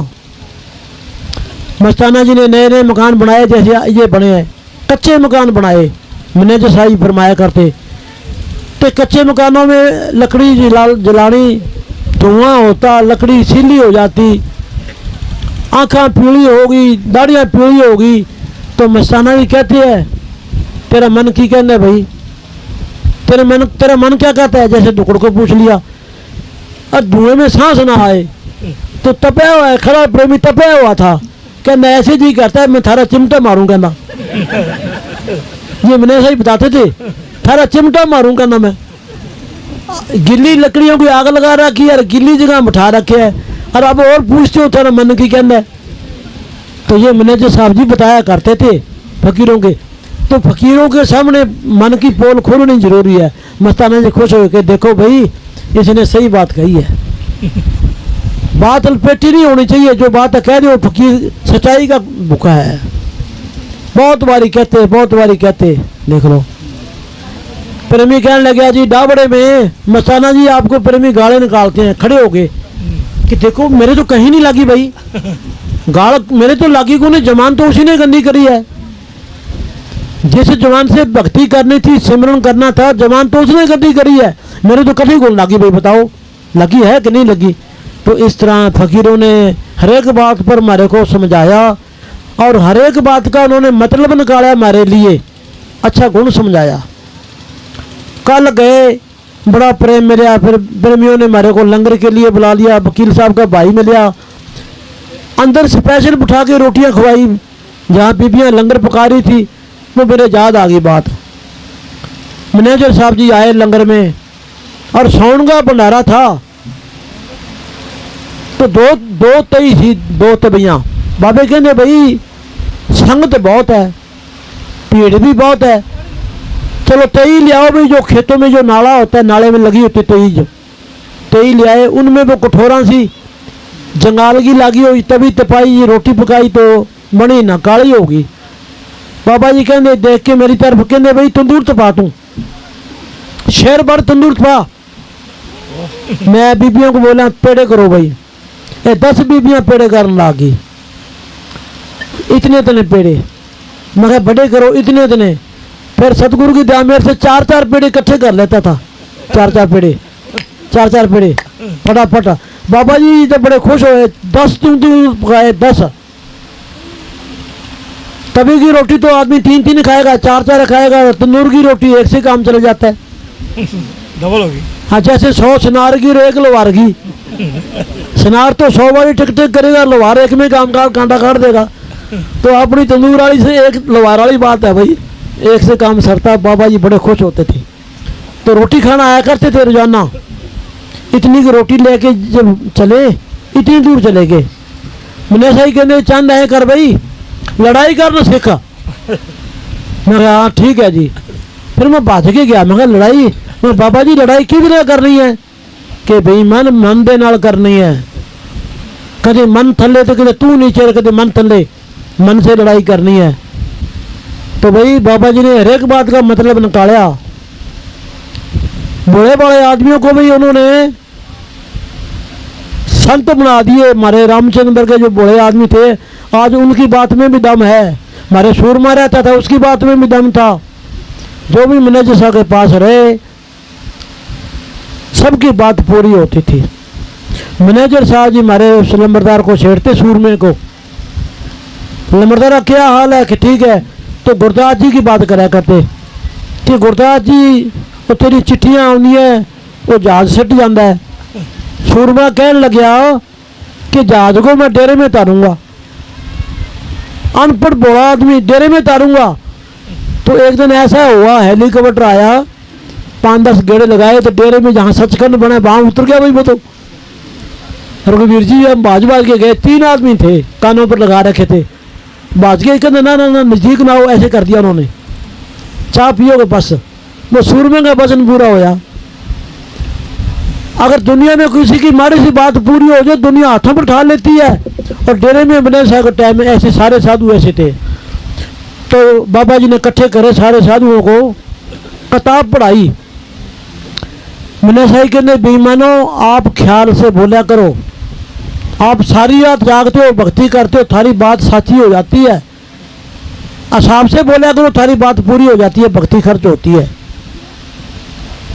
मस्ताना जी ने नए नए मकान बनाए, जैसे ये बने हैं, कच्चे मकान बनाए, मैनेजर साहब फरमाया करते। तो कच्चे मकानों में लकड़ी जलानी, धुआं होता, लकड़ी सीली हो जाती, आँखें पीली होगी, दाढ़ियाँ पीली होगी। तो मस्ताना जी कहती है तेरा मन की कहना है भाई, तेरा मन क्या कहता है? जैसे दुकड़ को पूछ लिया, और धुएं में सांस ना आए तो तपया हुआ है, खरा प्रेमी तपया हुआ था, कहना ऐसे जी कहता है मैं थारा चिमटा मारूं। कहना ये मैंने सही बताते थे, थारा चिमटा मारूं कहना मैं। गिल्ली लकड़ियों की आग लगा रखी है, गिल्ली जगह बिठा रखे है, और अब और पूछते हो तेरा मन की कहना है। तो ये मैनेजर साहब जी बताया करते थे फकीरों के। तो फकीरों के सामने मन की पोल खोलनी जरूरी है। मस्ताना जी खुश हो के देखो भाई इसने सही बात कही है। बात लपेटी नहीं होनी चाहिए, जो बात कह रहे हो फकीर सच्चाई का भूखा है। बहुत बारी कहते, बहुत बारी कहते, देख लो। प्रेमी कहने लगे जी डाबड़े में मस्ताना जी आपको प्रेमी गाले निकालते हैं, खड़े हो गए। कि देखो मेरे तो कहीं नहीं लगी भाई, गाल मेरे तो लागी को नहीं, जवान तो उसी ने गंदी करी है। जिस जवान से भक्ति करनी थी, सिमरन करना था, जवान तो उसने गंदी करी है, मेरे तो कभी को लगी भाई, बताओ लगी है कि नहीं लगी। तो इस तरह फकीरों ने हर एक बात पर हमारे को समझाया और हर एक बात का उन्होंने मतलब निकाला हमारे लिए, अच्छा गुण समझाया। कल गए, बड़ा प्रेम मिला, फिर प्रेमियों ने हमारे को लंगर के लिए बुला लिया, वकील साहब का भाई मिला, अंदर स्पेशल बिठा के रोटियां खवाई, जहाँ बीबियाँ लंगर पका रही थी। वो मेरे याद आ गई बात, मैनेजर साहब जी आए लंगर में और साउंड का भंडारा था, तो दो तई थी, दो तबैयाँ। बाबे कहने भाई संगत बहुत है, भीड़ भी बहुत है, चलो तई ले आओ भाई, जो खेतों में जो नाला होता है, नाले में लगी होती तई ले आए। उनमें वो कठोरा सी जंगाल की लगी हुई, तभी तपाई रोटी पकाई तो बनी ना काली होगी। बाबा जी कहने देख के मेरी तरफ, कहने भाई तंदूर तपा तू, शेर भर तंदूर तपा। मैं बीबियों को बोला पेड़े करो भाई, 10 बीबियां पेड़े करने लागी, इतने इतने पेड़े, मैं बड़े करो इतने इतने। फिर सतगुरु की दया मेरे से 4-4 पेड़े इकट्ठे कर लेता था, 4-4 पेड़े फटाफट। बाबा जी तो बड़े खुश हुए, 10 तंदूर पकाए, 10। तभी की रोटी तो आदमी 3-3 खाएगा, 4-4 खाएगा, तंदूर की रोटी एक से काम चला जाता है, डबल होगी। हाँ, जैसे 100 सुनार की और 1 लोहार की। सुनार तो 100 बारी टिक टिक करेगा, लोहार एक में काम का कांटा काट देगा। तो अपनी तंदूर वाली से एक लोहार वाली बात है भाई, एक से काम सरता। बाबा जी बड़े खुश होते थे, तो रोटी खाना आया करते थे रोजाना। इतनी की रोटी लेके जब चले, इतनी दूर चले गए, मैंने सही कहने चंद आए कर भाई, लड़ाई करना सीखा। मैं कहा हाँ ठीक है जी। फिर मैं भाज के गया, मैं कहा लड़ाई, मैं बाबा जी लड़ाई किधर करनी है, कि भाई मन दे नाल करनी है, कदे मन थले तो कदे तू नीचे, कदे मन थले, मन से लड़ाई करनी है। तो भाई बाबा जी ने हर एक बात का मतलब निकाला। बड़े बड़े आदमियों को भी उन्होंने संत बना दिए। हमारे रामचंद्र के जो बड़े आदमी थे, आज उनकी बात में भी दम है। हमारे सूरमा रहता था, उसकी बात में भी दम था। जो भी मैनेजर साहब के पास रहे, सबकी बात पूरी होती थी। मैनेजर साहब जी हमारे उस लंबरदार को छेड़ते, सूरमे को, लंबरदार क्या हाल है, कि ठीक है। तो गुरदास जी की बात करा करते कि गुरदास जी वो तेरी चिट्ठियाँ आनी है, वो जहाज सट जाता है। सूरमा कहने लग गया कि जहाज को मैं डेरे में तारूंगा, अनपढ़ बोला आदमी, डेरे में तारूंगा। तो एक दिन ऐसा हुआ, हेलीकॉप्टर आया, 5-10 गेड़े लगाए, तो डेरे में जहाँ सचखंड बना वहाँ उतर गया भाई वो। तो रघुवीर जी हम बाज के गए, 3 आदमी थे, कानों पर लगा रखे थे, बाज के कहते ना नज़दीक ना हो, ऐसे कर दिया उन्होंने, चाय पियोगे बस। वो सूरमे का वजन पूरा होया। अगर दुनिया में किसी की माड़ी सी बात पूरी हो जाए, दुनिया हाथों पर उठा लेती है। और डेरे में बने साहब के टाइम में ऐसे सारे साधु ऐसे थे। तो बाबा जी ने इकट्ठे करे सारे साधुओं को, किताब पढ़ाई। मैंने सही कहने बेईमानो, आप ख्याल से बोला करो, आप सारी रात जागते हो, भक्ति करते हो, थारी बात साची हो जाती है। असाब से बोला करो, थारी बात पूरी हो जाती है, भक्ति खर्च होती है।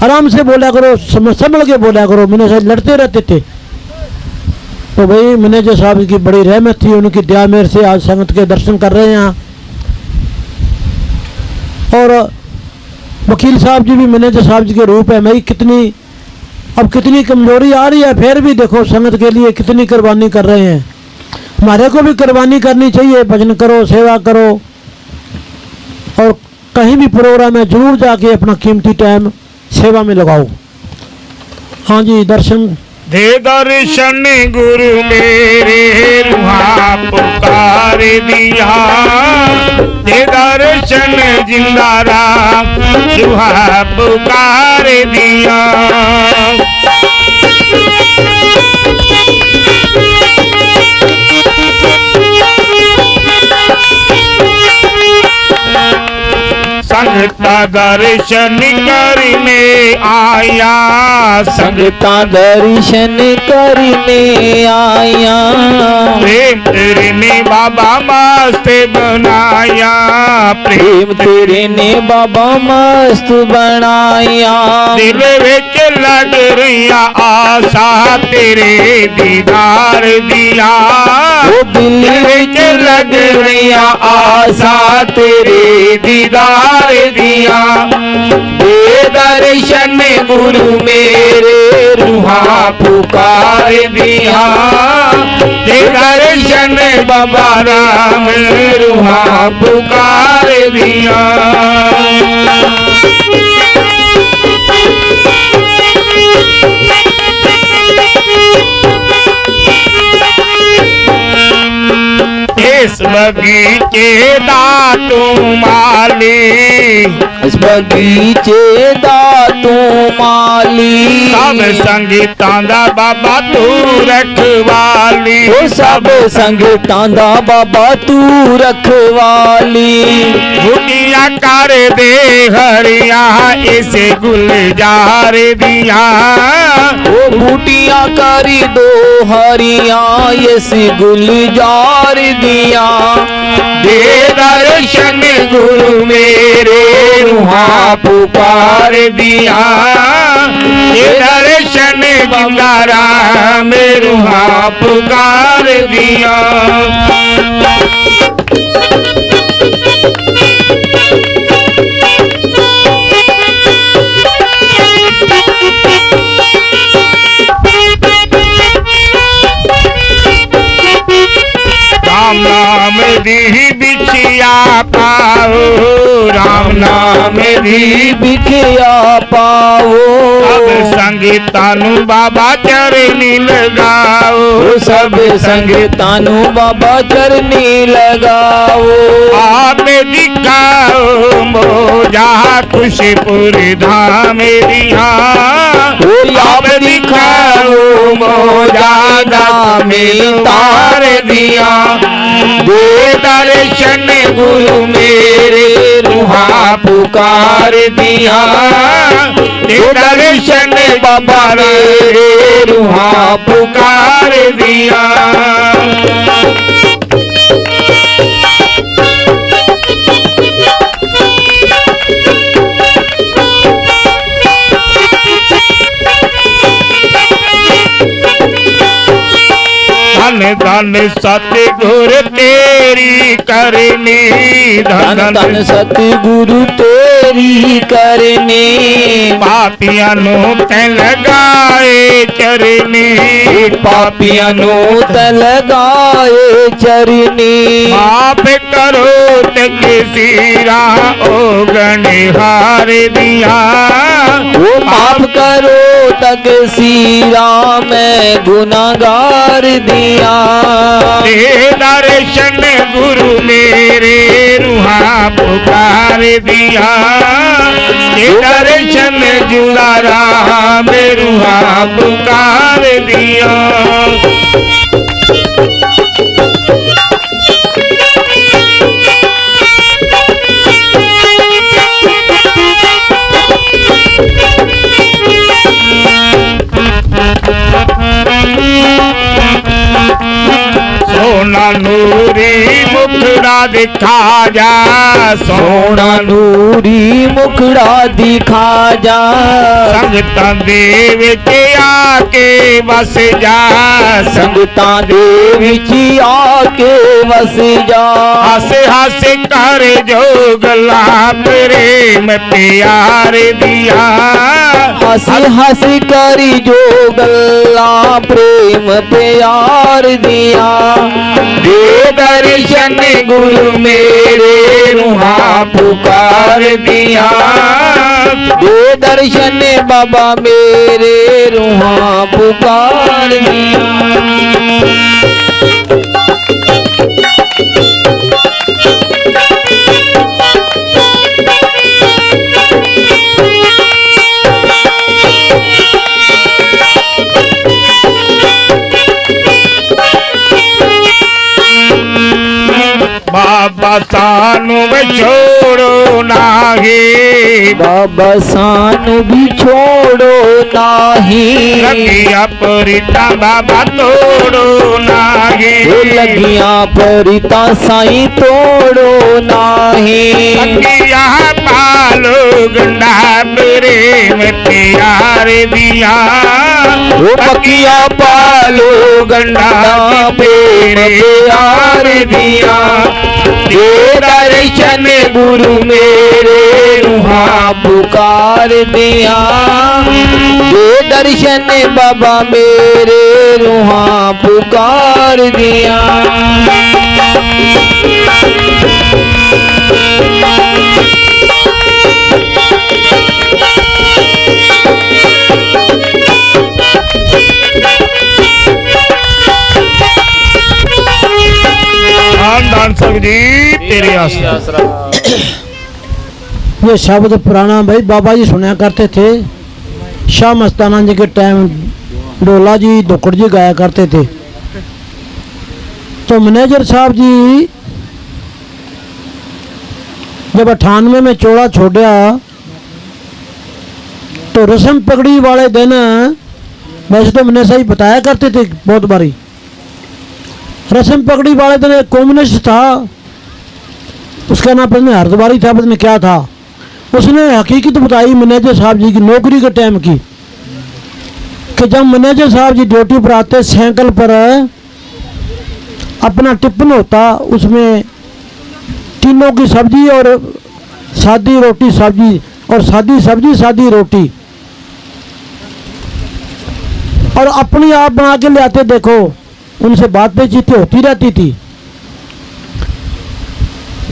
आराम से बोला करो, संभल के बोला करो। मैंने सही लड़ते रहते थे। तो भाई मैनेजर साहब की बड़ी रहमत थी, उनकी दया मेरे से आज संगत के दर्शन कर रहे हैं। और वकील साहब जी भी मैनेजर साहब जी के रूप है। मैं कितनी कमजोरी आ रही है, फिर भी देखो संगत के लिए कितनी कुर्बानी कर रहे हैं। हमारे को भी कुर्बानी करनी चाहिए, भजन करो, सेवा करो, और कहीं भी प्रोग्राम है जरूर जाके अपना कीमती टाइम सेवा में लगाओ। हाँ जी, दर्शन दे दर्शन गुरु मेरे, रुहा पुकार दिया, दे दर्शन जिंदा राम, रुहा पुकार दिया। संगता दर्शन करने आया संगता दर्शन करने आया प्रेम तेरे ने बाबा मस्त बनाया प्रेम तेरे ने बाबा मस्त बनाया दिल विच लग रहिया आशा तेरे दीदार दिया वो दिल विच लग रहिया आशा तेरे दीदार दिया दे दर्शन गुरु मेरे रूहां पुकार दिया दे दर्शन बाबा राम रूहां पुकार दिया इस बगीचे दा तू माली इस बगीचे दा तू माली सब संगीतां दा बाबा तू रखवाली ओ सब संगतां दा बाबा तू रखवाली बुटियां कर दे हरिया इस गुलजार दिया ओ बूटियां करी दो हरिया इस गुलजार दिया दे दर्शन गुरु मेरे रूहां पुकार दिया दे दर्शन बंगारा में रूहां पुकार दिया राम नाम दी बिछिया पाओ राम नाम दी बिखिया पाओ अब संगीतां नू बाबा चरनी लगाओ सब संगतां बाबा चरनी लगाओ आप दिखाओ मोजा खुशपुर धाम दिया आप दिखाओ मोजा धाम तार दिया दे दर्शन गुरु मेरे रूहां पुकार दिया दे दर्शन बाबा रे रूहां पुकार दिया धन धन सतगुर तेरी करनी धन धन सतगुरु तेरी करनी पापियां नू ते लगाए चरनी पापियां नू ते लगाए चरनी माफ करो ते किसीरा ओ गणहार दिया वो माफ करो तक सीरा मैं गुनागार दिया दे दर्शन गुरु मेरे रूहां पुकार दिया दे दर्शन जुलारा में रूहां पुकार दिया सोना नूरी मुखड़ा दिखा जा सोना नूरी मुखड़ा दिखा जा संगतां दे विच आके बस जा संगतां दे विच आके वस जा हस हस कर जो गला प्रेम प्यार दिया हस हस करी जो गल्ला प्रेम प्यार दिया दे दर्शन गुरु मेरे रूहां पुकार दिया दे दर्शन बाबा मेरे रूहां पुकार दिया बाबा सानू छोड़ो नाही, बाबा सानू भी छोड़ो नाही, लगिया परिता बाबा तोड़ो नाही, लगिया परिता साई तोड़ो नाही, लगिया पालो गंडा प्रेम प्यार दिया, वो पकिया पालो गंडा पेरे प्यार दिया, दे दर्शन गुरु मेरे रूहा पुकार दिया, दे दर्शन बाबा मेरे रूहा पुकार दिया। दान सब जी तेरे आसरा। ये शब्द पुराना भाई बाबा जी सुना करते थे। शाह मस्ताना जी के टाइम डोला जी धोकड़ जी गाया करते थे। तो मैनेजर साहब जी जब 98 में चोड़ा छोड़ा तो रस्म पगड़ी वाले दिन, वैसे तो मैंने सही बताया करते थे बहुत बारी, रस्म पगड़ी वाले दिन एक कम्युनिस्ट था, उसका नाम पता नहीं हरद्वारी था, पता नहीं क्या था, उसने हकीकत बताई मैनेजर साहब जी की नौकरी के टाइम की, कि जब मैनेजर साहब जी ड्यूटी पर आते साइकिल पर अपना टिफिन होता, उसमें तीनों की सब्जी और सादी रोटी सब्जी और सादी सब्जी सादी रोटी और अपनी आप बना के ले आते। देखो उनसे बातचीत होती रहती थी।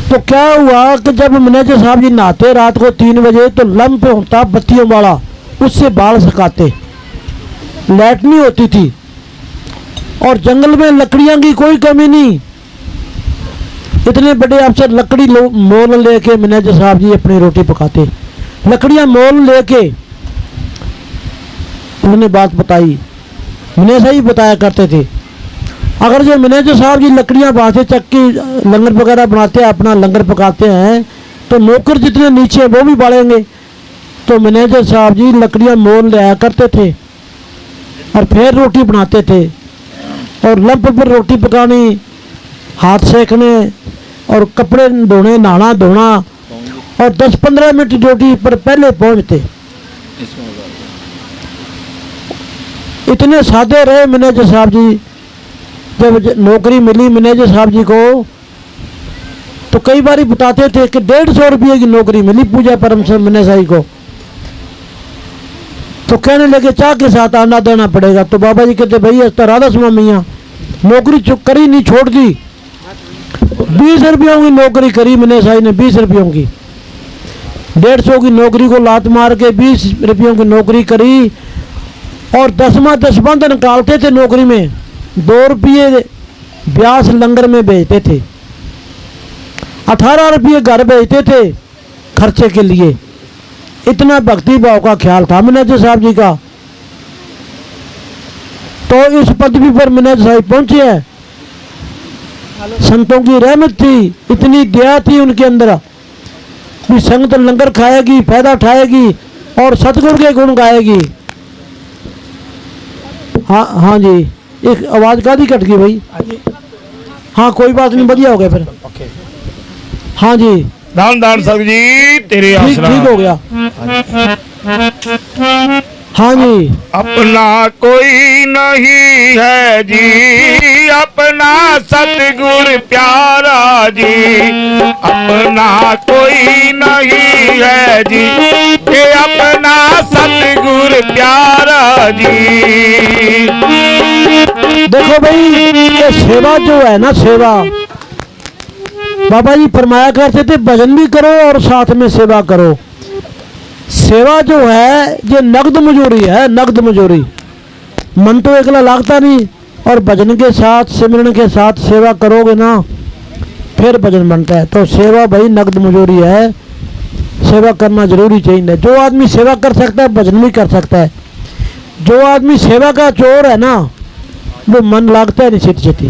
तो क्या हुआ कि जब मैनेजर साहब जी नहाते रात को 3 बजे तो लंप होता बत्तियों वाला, उससे बाल सुखाते, लाइट नहीं होती थी और जंगल में लकड़ियां की कोई कमी नहीं। इतने बड़े अफसर लकड़ी मोल लेके मैनेजर साहब जी अपनी रोटी पकाते, लकड़ियां मोल लेके। उन्होंने बात बताई, मैंने सही बताया करते थे। अगर जो मैनेजर साहब जी लकड़ियां बांधते, चक्की लंगर वगैरह बनाते हैं, अपना लंगर पकाते हैं, तो नौकर जितने नीचे वो भी बाढ़ेंगे। तो मैनेजर साहब जी लकड़ियां मोल ले आया करते थे और फिर रोटी बनाते थे। और लंप पर रोटी पकानी, हाथ सेकने और कपड़े धोने, नहाना धोना, और 10-15 मिनट ड्यूटी पर पहले पहुंचते। इतने सादे रहे मैनेजर साहब जी। जब नौकरी मिली मैनेजर साहब जी को तो कई बार बताते थे कि 150 रुपये की नौकरी मिली पूजा परम से मैनेजर साहब को। तो कहने लगे चाह के साथ आना देना पड़ेगा। तो बाबा जी कहते भाई तो राधा स्वामियाँ नौकरी करी नहीं, छोड़ दी। 20 रुपयों की नौकरी करी मैनेजर साहब ने, 20 रुपयों की, 150 की नौकरी को लात मार के 20 रुपयों की नौकरी करी। और 10वां निकालते थे नौकरी में, 2 रुपये ब्यास लंगर में भेजते थे, 18 रुपये घर भेजते थे खर्चे के लिए। इतना भक्ति भाव का ख्याल था मैनेजर साहब जी का। तो इस पदवी पर मैनेजर साहब पहुंचे हैं। संतों की रहमत थी, इतनी दया थी उनके अंदर कि संगत लंगर खाएगी, फायदा उठाएगी और सतगुरु के गुण गाएगी। हाँ हाँ जी, एक आवाज का दी कट गई भाई। हाँ कोई बात नहीं, बढ़िया हो गया फिर। हाँ जी, दान सब जी तेरे ठीक आसरा। ठीक हो गया। हाँ जी, अपना कोई नहीं है जी, अपना सतगुर प्यारा जी, अपना कोई नहीं है जी, ये अपना सतगुर प्यारा जी। देखो भाई ये सेवा जो है ना, सेवा बाबा जी फरमाया करते थे भजन भी करो और साथ में सेवा करो। सेवा जो है ये नगद मजूरी है, नगद मजूरी। मन तो एकला लागता नहीं, और भजन के साथ सिमरन के साथ सेवा करोगे ना फिर भजन बनता है। तो सेवा भाई नगद मजूरी है, सेवा करना जरूरी चाहिए। जो आदमी सेवा कर सकता है भजन भी कर सकता है। जो आदमी सेवा का चोर है ना वो मन लागता है नहीं छेती छेती।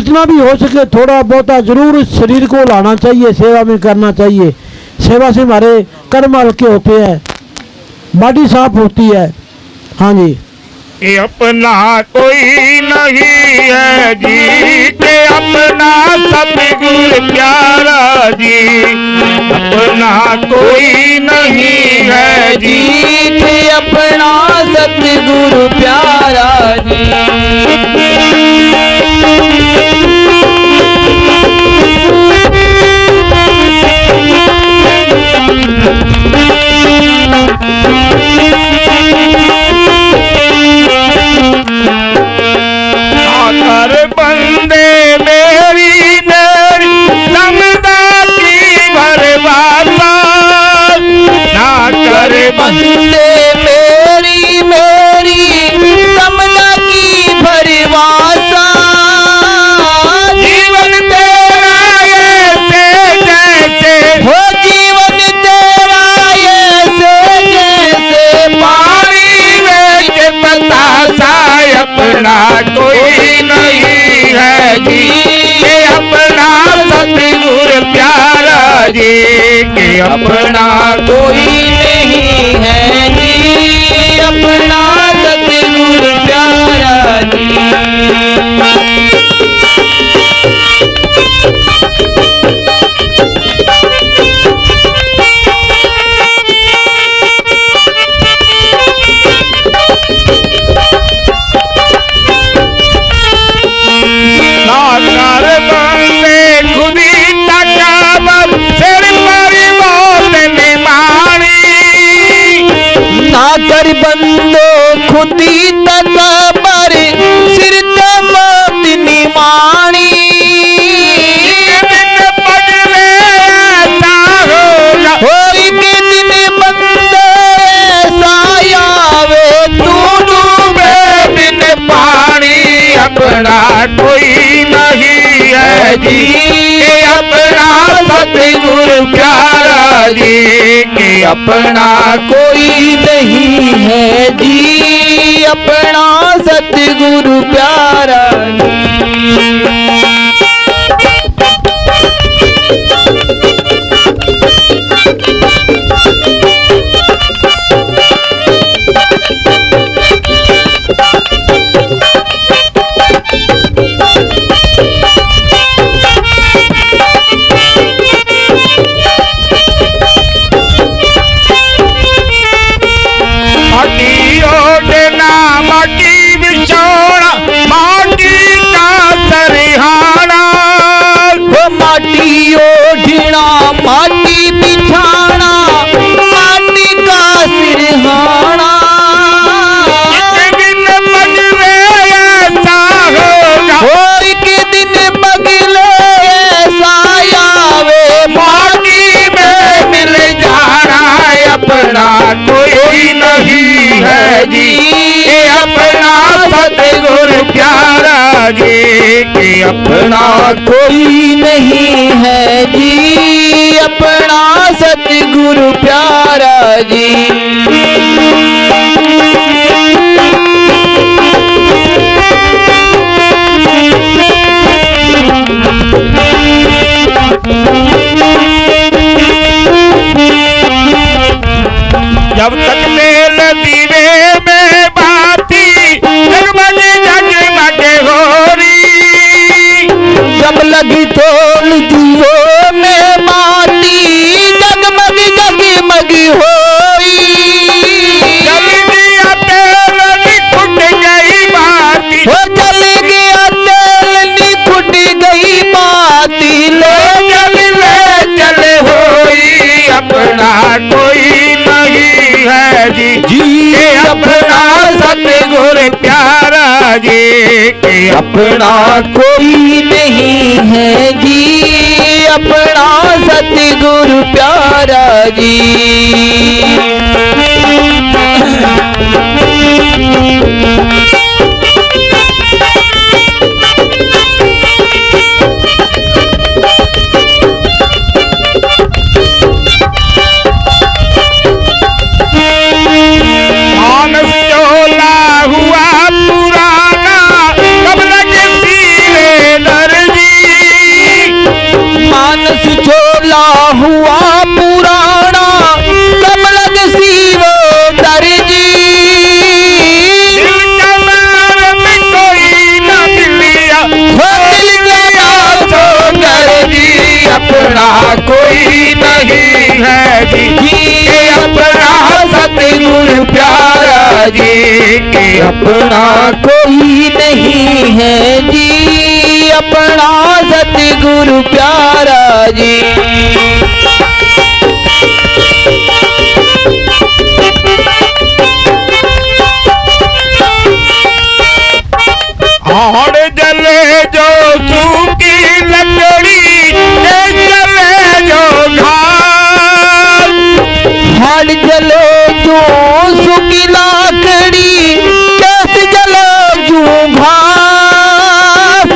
जितना भी हो सके थोड़ा बहुत जरूर इस शरीर को लाना चाहिए, सेवा में करना चाहिए। सेवा से हमारे कर्म हल्के होते हैं, बॉडी साफ होती है। हाँ जी। ये अपना कोई नहीं है जी, के अपना सतगुरु प्यारा जी। अपना कोई नहीं है जी, के अपना सतगुरु प्यारा जी। आकर बंदे मेरी मेरी समदा की भरवासा, ना कर बंदे मेरी मेरी तमन्ना की भरवासा। जीवन तेरा ऐसे जैसे हो जीवन तेरा ऐसे जैसे पानी में के बतासा। अपना कोई नहीं है जी, ये अपना सतगुरु प्यारा जी। के अपना कोई नहीं है जी, अपना सतगुरु प्यारा जी। नाकर बंदे खुदी तकाबर सिर पर मौत निमानी। ना कर बंदो खुदी तकबर सिर मौत निमानी। दिन पगले ऐसा होगा, हो एक दिन बंदे ऐसा आवे तू डूबे बिन पानी। अपना कोई नहीं है जी, ये अपना सतगुरु प्यारा जी। के अपना कोई नहीं है जी, अपना सतगुरु प्यारा जी। माटी ओढ़ना माटी बिछोड़ा, माटी का सरिहाना। वो माटी ओढ़ना माटी बिछाना, माटी का सिरहाना। एक दिन बगले ऐसा होगा, हो एक दिन बगले ऐसा आवे माटी में मिल जाना। अपना कोई नहीं है जी, ये अपना सतगुरु प्यारा जी। के अपना कोई नहीं है जी, अपना सतगुरु प्यारा जी। जब तक मेल दीवे में बाती जगमग जगमग होरी। जब लगी तोल दियो में माटी जगमग जगमग होई। जल दिया तेल निकुट गई बाती, हो जल गया तेल निकुट गई बाती। चल होई। अपना कोई नहीं है जी, ये अपना सतगुरु प्यारा जी। के अपना कोई नहीं है जी, अपना सतगुरु प्यारा जी। मानस चोला हुआ पुराना, कब लग सीरे दर हुआ पुराना सब लग शिव दर्जी दिल का मैल में कोई न मिलिया हो दिल गया तो दर्जी अपना कोई नहीं है जी ये अपना सतगुरु प्यारा जी के अपना कोई नहीं है जी अपना सतगुरु प्यारा जी हाड़ जले जो सूखी लकड़ी जले जो घास हाड़ जले जो सूखी लाकड़ी कैसे जले जो घास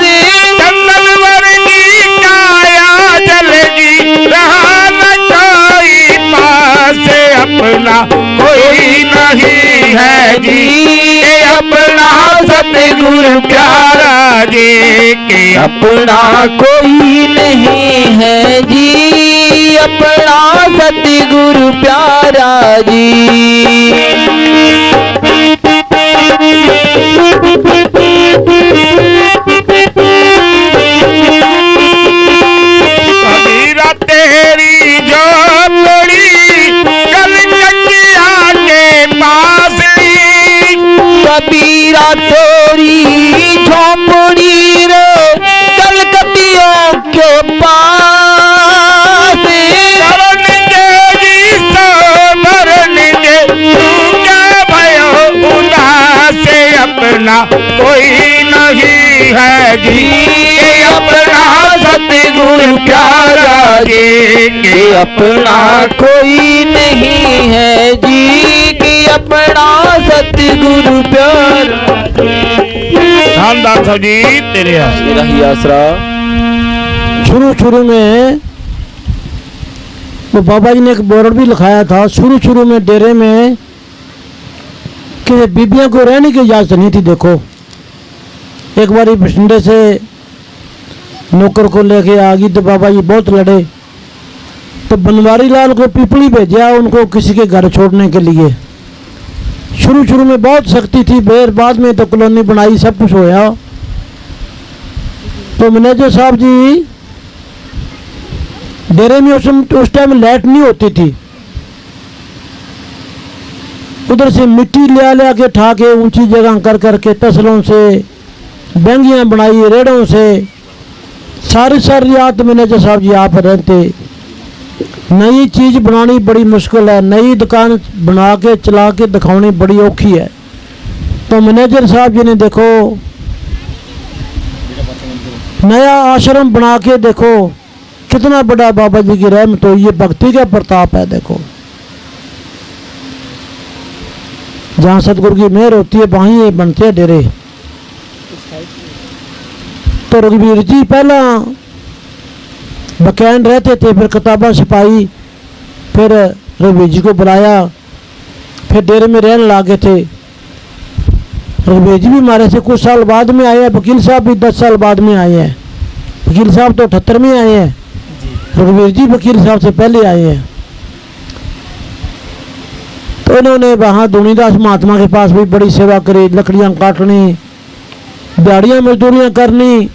चंदन वर्गी काया जलेगी रहा न कोई पास अपना कोई नहीं है जी ये अपना सतगुरु प्यारा जी के अपना कोई नहीं है जी अपना सतगुरु प्यारा जी कबीरा तेरी झोपड़ी कलकतिया के पास कबीरा तेरी झोपड़ी रे कलकतियों के पास शरण देगी शरण दे तू क्या भयो उदास अपना कोई नहीं है जी ये अपना सतगुरु प्यारा जी कि अपना कोई नहीं है जी कि अपना सतगुरु प्यारा रामदास साहब जी तेरे तेरा ही आसरा शुरू में वो बाबा जी ने एक बोर्ड भी लिखाया था शुरू में डेरे में कि बीबियों को रहने की इजाज़त नहीं थी। देखो एक बार बठिंडे से नौकर को लेके आ गई तो बाबा जी बहुत लड़े तो बनवारी लाल को पिपली भेजा उनको किसी के घर छोड़ने के लिए। शुरू में बहुत सख्ती थी फिर बाद में तो कॉलोनी बनाई सब कुछ होया। तो मैनेजर साहब जी डेरे में उस टाइम लाइट नहीं होती थी। उधर से मिट्टी लिया के ठा के ऊंची जगह कर करके तसलों से बैंगियां बनाई रेड़ों से सारी रात मैनेजर साहब जी आप रहते। नई चीज़ बनानी बड़ी मुश्किल है, नई दुकान बना के चला के दिखानी बड़ी औखी है। तो मैनेजर साहब जी ने देखो नया आश्रम बना के देखो कितना बड़ा बाबा जी की रहमत हो, ये भक्ति का प्रताप है। देखो जहाँ सतगुरु की मेहर होती है वहीं ये बनते हैं डेरे। तो रघुवीर जी पहला बकैन रहते थे, फिर किताबें छपाई, फिर रघुवीर जी को बुलाया, फिर डेरे में रहने लागे थे। रघुवीर जी भी हमारे से कुछ साल बाद में आए हैं, वकील साहब भी 10 साल बाद में आए हैं। वकील साहब तो 78 में आए हैं, रघुवीर जी वकील साहब से पहले आए हैं। तो उन्होंने वहाँ धुनीदास महात्मा के पास भी बड़ी सेवा करी, लकड़ियाँ काटनी, दिहाड़ियाँ मजदूरियाँ करनी।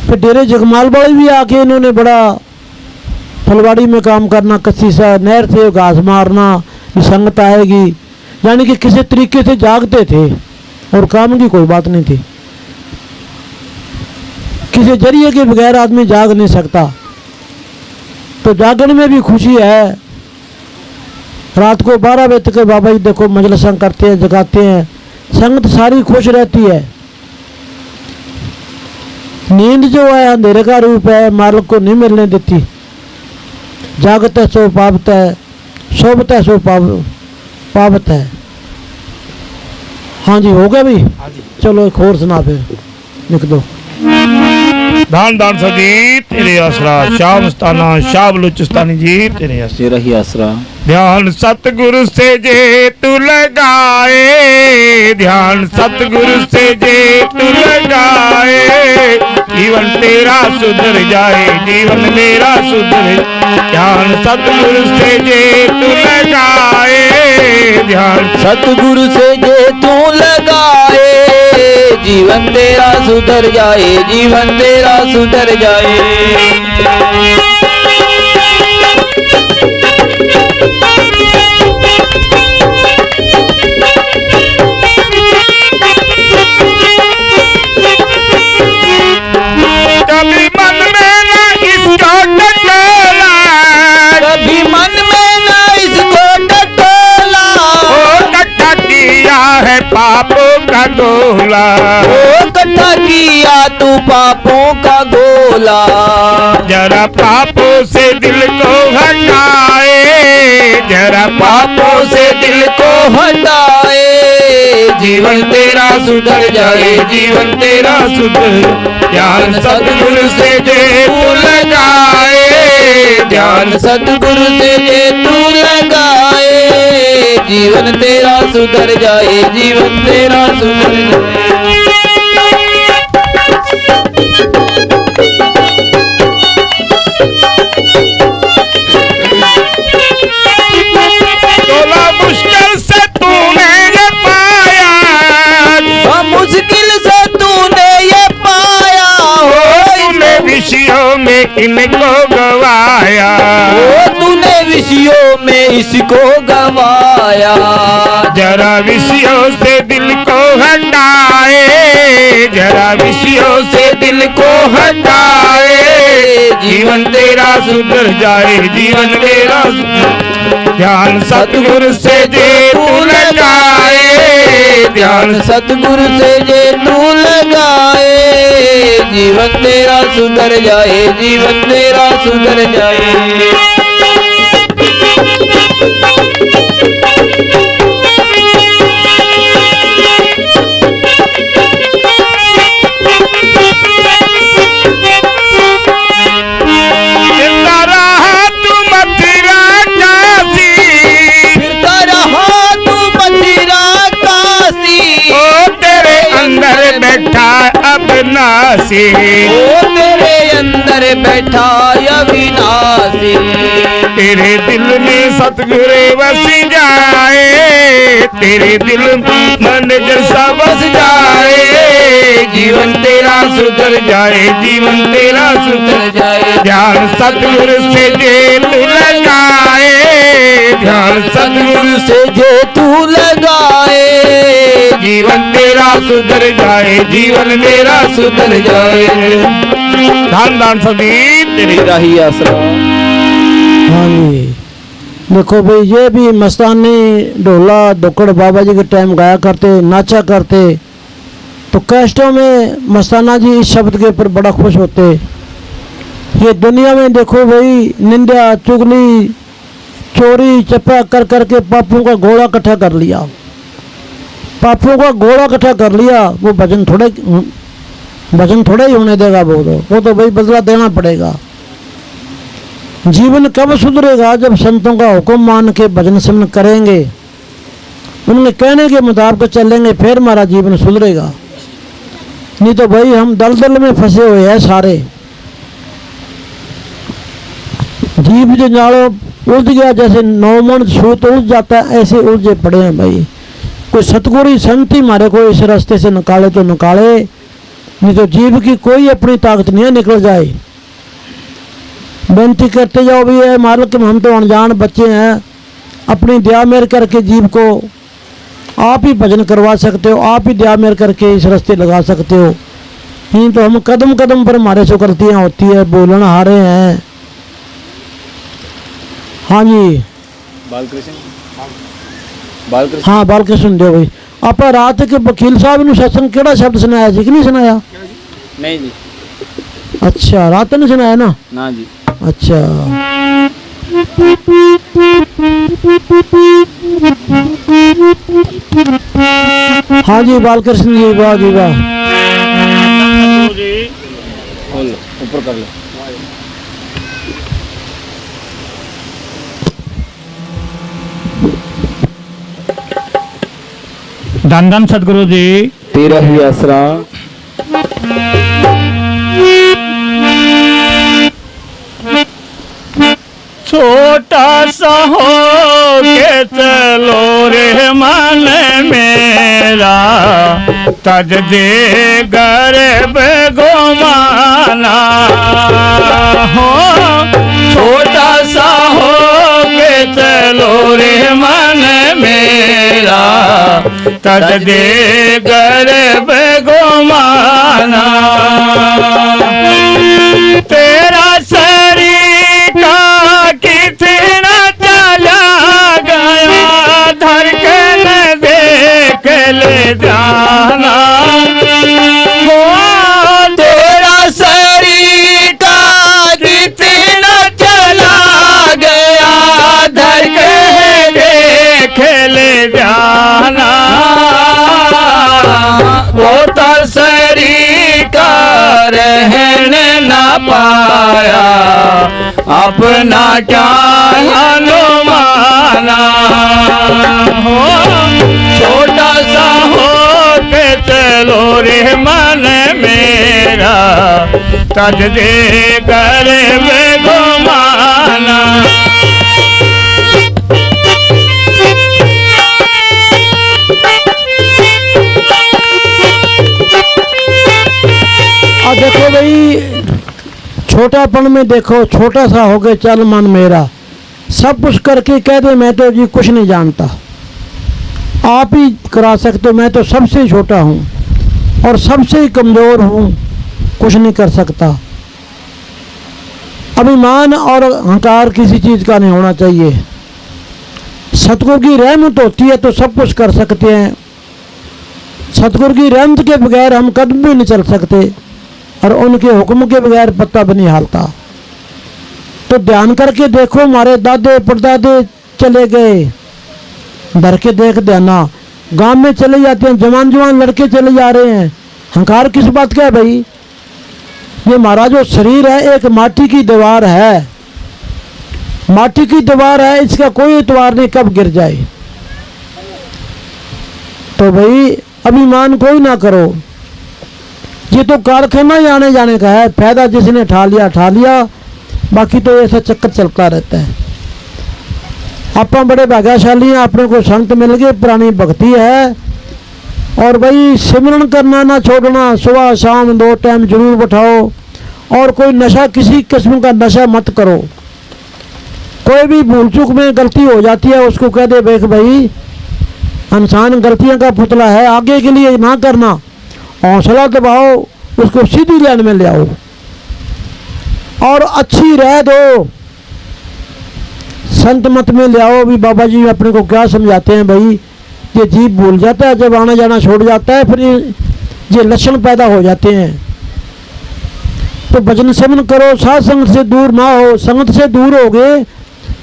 फिर डेरे जगमाल वाले भी आके इन्होंने बड़ा फलवाड़ी में काम करना, कच्ची सा नहर से घास मारना, संगत आएगी, यानी कि किसी तरीके से जागते थे और काम की कोई बात नहीं थी। किसी जरिए के बगैर आदमी जाग नहीं सकता। तो जागने में भी खुशी है। रात को 12 बजे तक बाबा जी देखो मजलिसां करते हैं, जगाते हैं, संगत सारी खुश रहती है। नींद जो है अंधेरे का रूप है, मालिक को नहीं मिलने देती। जागत है सो पावत है, सोबत है सो पावत है। हाँ जी हो गया भी, चलो एक और सुना फिर लिख दो। दान दान सजी तेरे आसरा, शाह मस्ताना शाह बलूचिस्तानी जी तेरे आसरा। तेरा ही आसरा। ध्यान सतगुरु से जे तू लगाए, ध्यान सतगुरु से जे तू लगाए, जीवन तेरा सुधर जाए, जीवन मेरा सुधर। ध्यान सतगुरु से जे तू लगाए, ध्यान सतगुरु से जे तू लगाए, जीवन तेरा सुधर जाए, जीवन तेरा सुधर जाए। कभी मन में ना इसको टटोला, कभी मन में ना इसको टटोला, ओ इकट्ठा किया है पापों का गोला, ओ इकट्ठा किया तू पापों का गोला। जरा पापों से दिल को हटाए, जरा पापों से दिल को हटाए, जीवन तेरा सुधर जाए, जीवन तेरा सुधर। ध्यान सतगुरु से जे तू लगाए, ध्यान सतगुरु से जे तू लगाए, जीवन तेरा सुधर जाए, जीवन तेरा सुधर जाए। तोला मुश्किल से तूने ये पाया, मुश्किल से तूने ये पाया हो, तूने विषयों में इनको गवाया, ओ तूने विषयों में इसको गवाया। जरा विषयों से दिल को हटाए, जरा विषयों से दिल को हटाए, जीवन तेरा सुधर जाए, जीवन तेरा सुधर। ध्यान सतगुरु से जे तू लगाए, ध्यान सतगुरु से जे तू लगाए, जीवन तेरा सुधर जाए, जीवन तेरा सुधर जाए। जिंदा रहा तू मथुरा काशी, फिरता रहा तू मथुरा काशी, ओ तेरे अंदर बैठा अविनाशी, ओ तेरे अंदर बैठा अविनाशी। तेरे दिल में सतगुरु बस जाए, तेरे दिल मन जैसा बस जाए, जीवन तेरा सुधर जाए, जीवन तेरा सुधर जाए। ध्यान सतगुरु से जे तू लगाए, ध्यान सतगुरु से जे तू लगाए, जीवन तेरा सुधर जाए, जीवन मेरा सुधर जाए। धान दान सभी तेरी तेरा ही आसरा। हाँ जी, देखो भाई ये भी मस्तानी ढोला धोकड़ बाबा जी के टाइम गाया करते, नाचा करते, तो कैस्टों में मस्ताना जी इस शब्द के ऊपर बड़ा खुश होते। ये दुनिया में देखो भाई निंदा चुगली चोरी चप्पा कर करके पापों का घोड़ा इकट्ठा कर लिया, पापों का घोड़ा इकट्ठा कर लिया। वो भजन थोड़े ही होने देगा, वो तो भाई बदला देना पड़ेगा। जीवन कब सुधरेगा? जब संतों का हुक्म मान के भजन सिमरन करेंगे, उनके कहने के मुताबिक चलेंगे, फिर हमारा जीवन सुधरेगा। नहीं तो भाई हम दलदल में फंसे हुए हैं सारे। जीव जंजालों उलझ गया, जैसे 9 मन सूत उलझ जाता है, ऐसे उलझे पड़े हैं भाई। कोई सतगुरु संत ही हमारे को इस रास्ते से निकाले तो निकाले, नहीं तो जीव की कोई अपनी ताकत नहीं है निकल जाए। बेनती करते जाओ भी है मालिक, हम तो अनजान बच्चे हैं, अपनी दया मेहर करके जीव को आप ही भजन करवा सकते हो, आप ही दया मेहर करके इस रास्ते लगा सकते हो। नहीं तो हम कदम कदम पर हमारे से गलतियाँ होती है, बोलना हारे हैं। हाँ जी, बालकृष्ण हाँ बालकृष्ण दो भाई। आप रात के वकील साहब ने सत्संग केड़ा शब्द सुनाया जी कि नहीं सुनाया? नहीं जी। अच्छा, रात ने सुनाया ना? ना जी। अच्छा, हाँ जी बालकृष्ण जी, वाह जी वाह। ऊपर कर लो। धन धन सतगुरु जी तेरा ही आसरा। छोटा सा हो के चलो रे मन मेरा, तज दे गर्भ गोमाना हो। छोटा सा हो के चलो रे मन मेरा, तज दे गर्भ गोमाना। तेरा शरीर का कितना चला गया, धड़कन देख ले जाना हो। तेरा शरीर का कितना चला गया, धड़कन देख ले जाना। वो तो शरीर का रहन ना पाया, अपना क्या हनुमाना हो। छोटा सा हो के चलो रे मन मेरा, तज दे गर्भ गोमाना। और देखो भाई, छोटापन में देखो, छोटा सा हो गए चल मन मेरा, सब कुछ करके कह दे मैं तो जी कुछ नहीं जानता, आप ही करा सकते हो, मैं तो सबसे छोटा हूँ और सबसे ही कमज़ोर हूँ, कुछ नहीं कर सकता। अभिमान और अहंकार किसी चीज़ का नहीं होना चाहिए। सतगुरु की रहमत होती है तो सब कुछ कर सकते हैं। सतगुरु की रहमत के बगैर हम कदम भी नहीं चल सकते और उनके हुक्म के बगैर पत्ता भी नहीं हालता। तो ध्यान करके देखो, हमारे दादे परदादे चले गए, डर के देख देना, गांव में चले जाते हैं, जवान जवान लड़के चले जा रहे हैं। अहंकार किस बात का है भाई? ये हमारा जो शरीर है एक माटी की दीवार है, माटी की दीवार है, इसका कोई एतबार नहीं कब गिर जाए। तो भाई अभिमान कोई ना करो, ये तो कारखाना ही आने जाने का है, फायदा जिसने ठा लिया, बाकी तो ऐसा चक्कर चलता रहता है। आप बड़े भाग्यशाली हैं, अपने को संत मिल गए, पुरानी भक्ति है। और भाई सिमरन करना ना छोड़ना, सुबह शाम 2 टाइम जरूर बैठाओ। और कोई नशा, किसी किस्म का नशा मत करो। कोई भी भूल चूक में गलती हो जाती है, उसको कह दे देख भाई इंसान गलतियों का पुतला है, आगे के लिए ना करना, हौसला दबाओ, उसको सीधी लाइन में ले आओ और अच्छी राह दो, संत मत में ले आओ। भी बाबा जी अपने को क्या समझाते हैं भाई, ये जीव भूल जाता है, जब आना जाना छोड़ जाता है फिर ये लक्षण पैदा हो जाते हैं। तो भजन सेवन करो, साथ संगत से दूर ना हो। संगत से दूर हो गए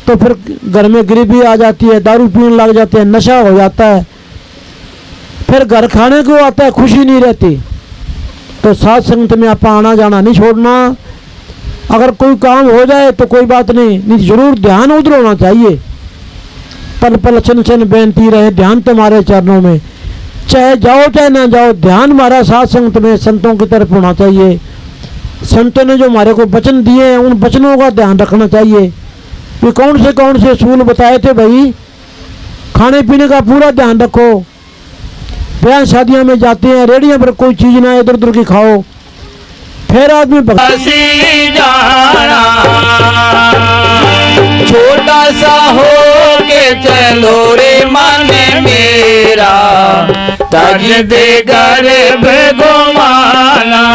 तो फिर घर में गरीबी आ जाती है, दारू पीने लग जाते हैं, नशा हो जाता है, फिर घर खाने को आता है, खुशी नहीं रहती। तो साथ संगत में आप आना जाना नहीं छोड़ना। अगर कोई काम हो जाए तो कोई बात नहीं, जरूर ध्यान उधर होना चाहिए। पल पल क्षण क्षण बेनती रहे ध्यान तुम्हारे चरणों में, चाहे जाओ चाहे ना जाओ, ध्यान हमारा साथ संगत में संतों की तरफ होना चाहिए। संतों ने जो हमारे को वचन दिए हैं उन वचनों का ध्यान रखना चाहिए। ये कौन से असूल बताए थे भाई? खाने पीने का पूरा ध्यान रखो, ब्याह शादियों में जाते हैं, रेडियो पर कोई चीज़ ना इधर उधर की खाओ, फिर आदमी जाना। छोटा सा हो के चलो रे मन मेरा, तज दे गर्भ गोमाना।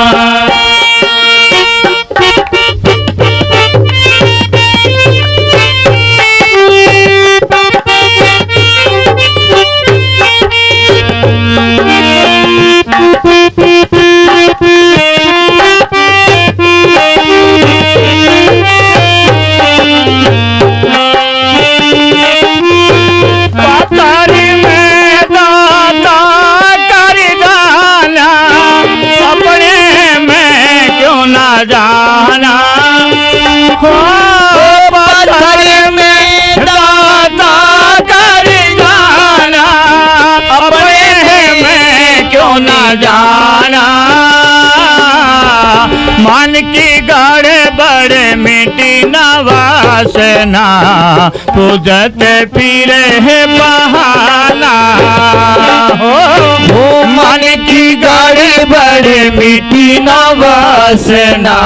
जाना हो पत्थर में दाता कर जाना, अपने में क्यों ना जाना। मान मन की गड़बड़ मिटी न वासना पूजत फिरे है बहाना हो मन की गड़बड़ मिटी न वासना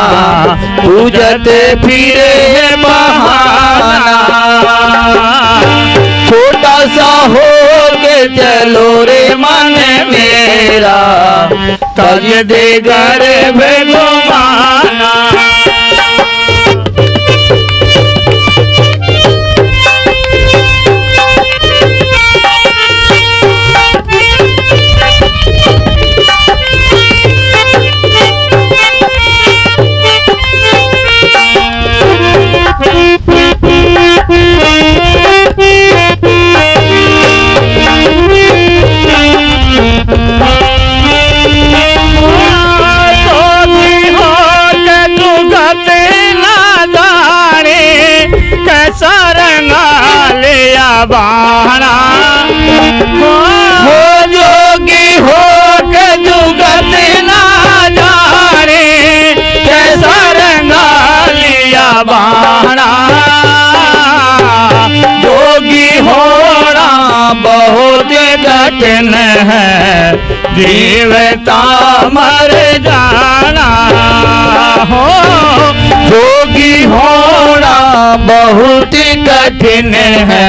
पूजत फिरे है बहाना छोटा सा हो के चलो रे मन मेरा तज दे गर्भ घुमाना बाणा हो जोगी हो के जुगत ना जाने कैसा रंगा लिया बाणा जोगी होना बहुत कठिन है जीवता मर जाना हो जोगी होना बहुत कठिन है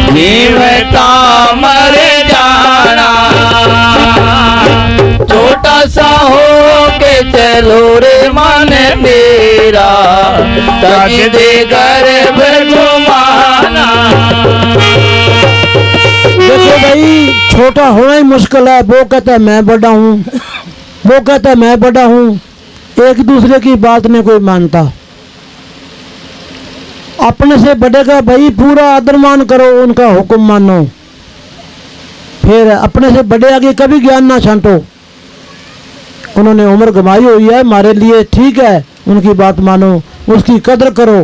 जीवता मर जाना छोटा सा हो के चलो रे मन मेरा तज दे गर्भ घुमाना देखो भाई, छोटा होना ही मुश्किल है। वो कहता है मैं बड़ा हूँ, वो कहता है मैं बड़ा हूँ, एक दूसरे की बात नहीं कोई मानता। अपने से बड़े का भाई पूरा आदर मान करो, उनका हुक्म मानो। फिर अपने से बड़े आगे कभी ज्ञान ना छांटो। उन्होंने उम्र गंवाई हुई है हमारे लिए, ठीक है, उनकी बात मानो, उसकी कदर करो।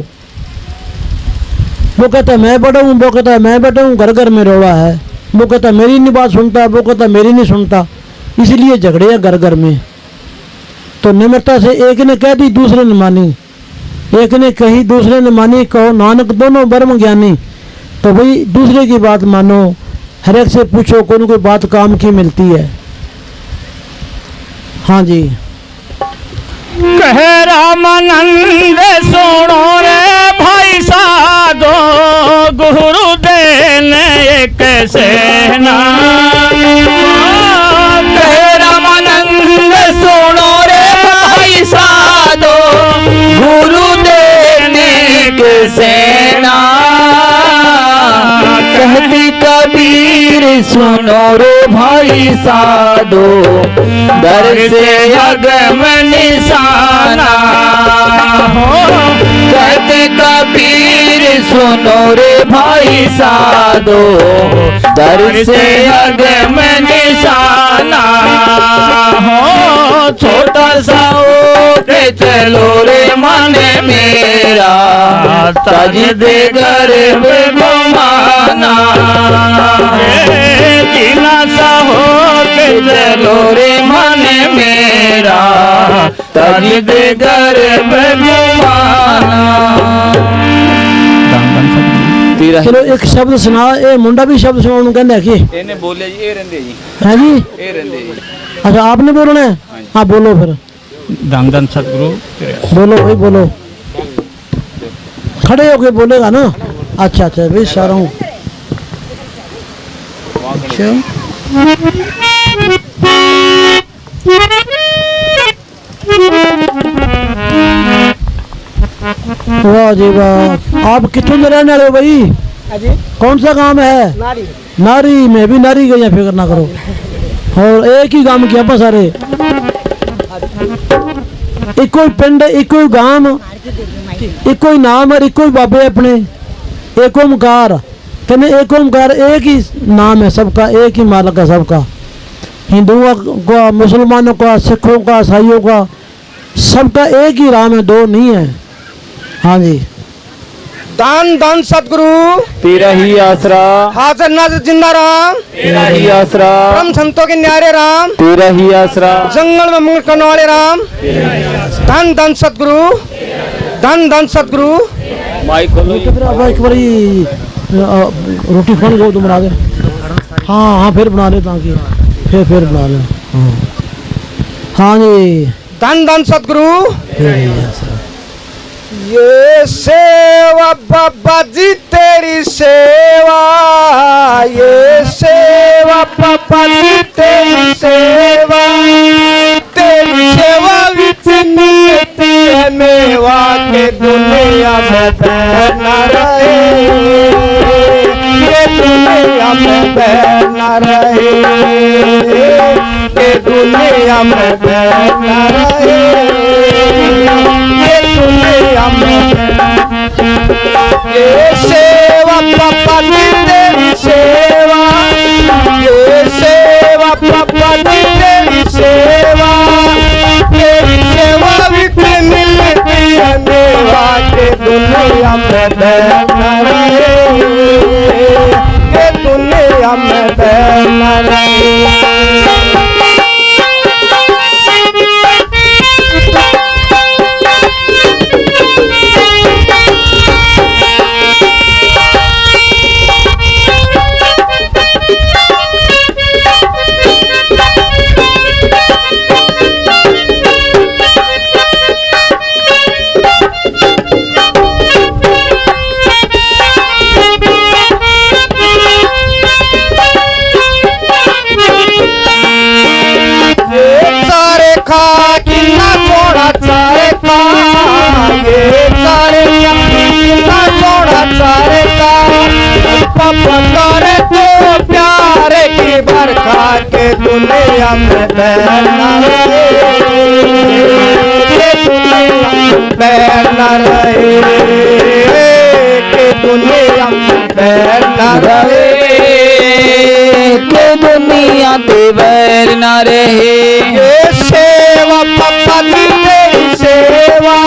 वो कहता है मैं बड़ा हूँ, वो कहता है मैं बड़ा हूँ, घर घर में रोड़ा है। वो कहता है मेरी नहीं बात सुनता, वो कहता है मेरी नहीं सुनता, इसलिए झगड़े हैं घर घर में। तो निम्रता से एक ने कह दी दूसरे ने मानी, एक ने कही दूसरे ने मानी, कहो नानक दोनों ब्रह्म ज्ञानी। तो भाई दूसरे की बात मानो, हर एक से पूछो कौन कोई बात काम की मिलती है। हाँ जी। कह रामानंद सुनो रे भाई साधो गुरु देने एक सेना। कह रामानंद सुनो रे भाई साधो गुरु देने के सेना। कहती कबीर सुनो रे भाई साधो दर से अगम निशाना हो। कहते कबीर सुनो रे भाई साधो दर से अगम निशाना हो। छोटा सा हो के चलो रे मन मेरा तज दे गर्भ घुमाना। जीना सा हो के चलो रे मन मेरा तज दे गर्भ घुमाना। चलो एक शब्द सुना, ये मुंडा भी शब्द सुना कहना कि ਇਹਨੇ ਬੋਲਿਆ ਜੀ ਇਹ ਰਹਿੰਦੇ ਜੀ है जी। ਇਹ ਰਹਿੰਦੇ ਜੀ। अच्छा आपने बोलना है, हाँ बोलो फिर। धन धन सतगुरु बोलो भाई बोलो, खड़े होके बोलेगा ना। अच्छा अच्छा भाई सारा हूँ। अच्छा वाह जी वाह। आप कितने में रहने वाले हो भाई? कौन सा गांव है? नारी। नारी में भी नारी गई, फिक्र ना करो। और एक ही गांव किया सारे, एक कोई पिंड, एक कोई गांव, एक कोई नाम और एक कोई बाबे अपने। एक ओमकार कहने, एक ओमकार एक ही नाम है सबका, एक ही मालिक है सबका। हिंदुओं का, मुसलमानों का, सिखों का, ईसाइयों का, सबका एक ही राम है, दो नहीं है। हाँ जी। दान दान सतगुरु तेरा ही आसरा, हाजिर नाजिर जिंदा राम, तेरा ही आसरा, परम संतों के न्यारे राम, तेरा ही आसरा, जंगल में मंगल करने वाले राम, धन धन सतगुरु, धन धन सतगुरु। माइक खोलो तो फिर अब एक बारी रोटी खाने को तो बना दे। हाँ हाँ फिर बना दे ताकि फिर बना दे। हाँ हाँ जी धन धन सतगुरु। फिर ऐसा। ये सेवा बाबा जी तेरी सेवा, ये सेवा बाबा जी तेरी सेवा, तेरी सेवा विच मिलती है मेवा के दुनिया में बहना रहे, ये दुनिया में बहना रहे, ये दुनिया में बहना रहे, ये दुनिया में ये सेवा पापा की तेरी सेवा, ये सेवा पापा की तेरी सेवा, तेरी सेवा विच मिलती है मेवा के दुनिया में बहना रहे, के दुनिया में बहना रहे। करे तो प्यारे की बरखा के दुनिया में बहना रहे, के दुनिया में बहना रहे, के दुनिया में बहना रहे, के दुनिया ते बैर न रहे। ये सेवा पापा की तेरी सेवा,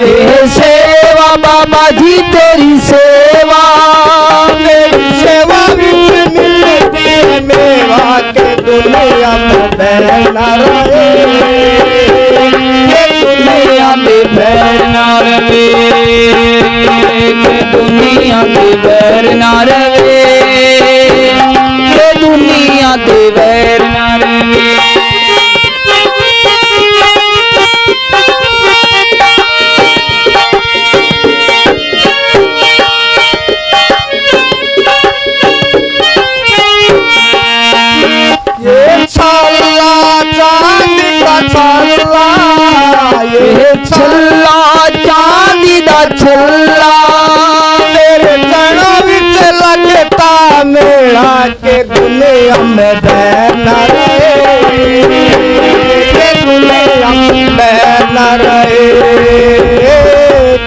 ये सेवा बाबा जी तेरी सेवा, तेरी सेवा विच मिलती है मेवा के दुनिया में बहना रहे, के दुनिया ते बैर न रहे, के दुनिया ते बैर न रहे, के दुनिया ते बैर न रहे। ये छल्ला चांदी का छल्ला, ये छल्ला चांदी दा छल्ला, मेरे चरणों विच लगता मेरा के दुनिया में बहना रहे, के दुनिया में बहना रहे,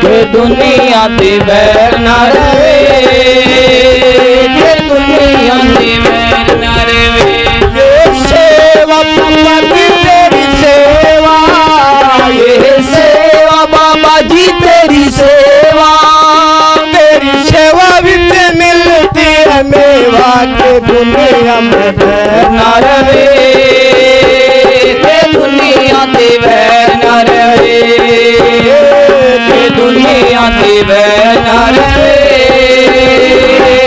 के दुनिया ते बैर न रहे, के दुनिया ते बैर न रहे। ये सेवा पापा की तेरी सेवा, ये सेवा बाबा जी तेरी सेवा, तेरी सेवा विच मिलती है मेवा के दुनिया में बहना न रहे, के दुनिया ते बैर न रहे, के दुनिया ते बैर न रहे,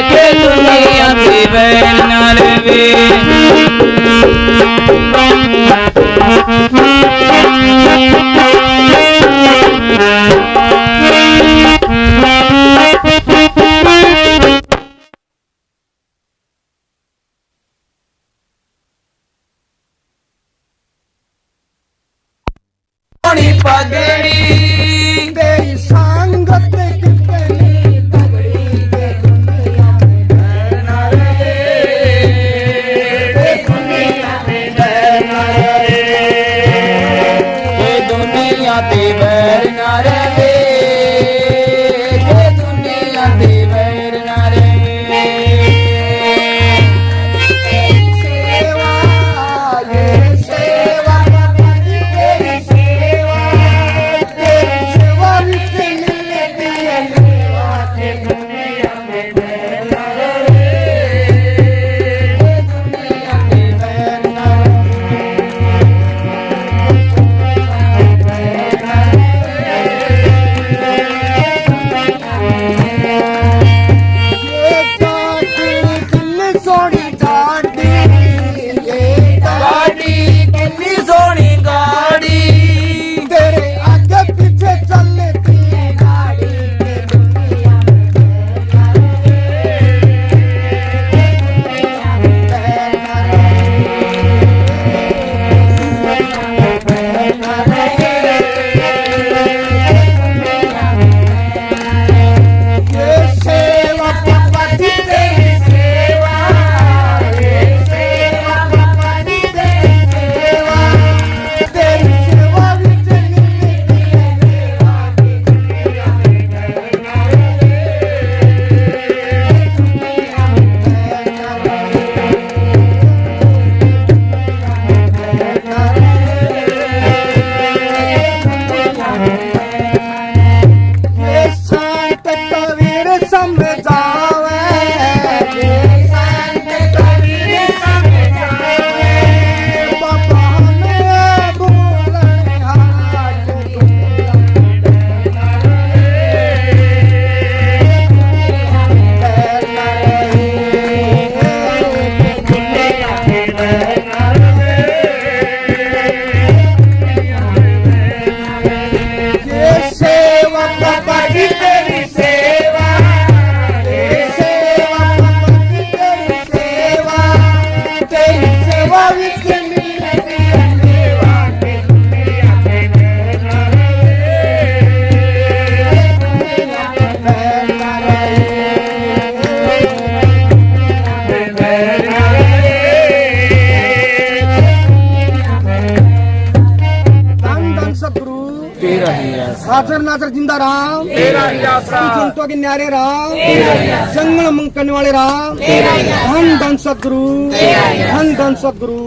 के दुनिया ते बैर न रहे। पगड़ी तेरी संगत कितनी तगड़ी के दुनिया में बहना रहे, के दुनिया में बहना रहे, के दुनिया ते बैर न रहे, के दुनिया ते बैर न रहे। सेवा ये सेवा बाबा जी तेरी सेवा, तेरी सेवा विच मिलती है मेवा के दुनिया में बहना रहे, के दुनिया में बहना रहे। सेवा बाबा जी तेरी सेवा, सेवा बाबा जी तेरी सेवा, तेरी सेवा विच निंदती है सेवा की दुनिया में बहना ये संत कबीर समझावे, ये संत कबीर समझावे, बाबा हमें बोलने हाथ दुनिया में बहना ये सेवा बाबा जी तेरी सेवा, ये सेवा बाबा जी तेरी सेवा, तेरी सेवा विच मिलती है सेवा की दुनिया में बहना धन धन सतगुरु तेरा ही आस, हाजर नाजर जिंदा राम, तेरा ही आसरा, संतों के न्यारे राम, जंगल मंकन वाले राम, धन धन सतगुरु, धन धन सतगुरु।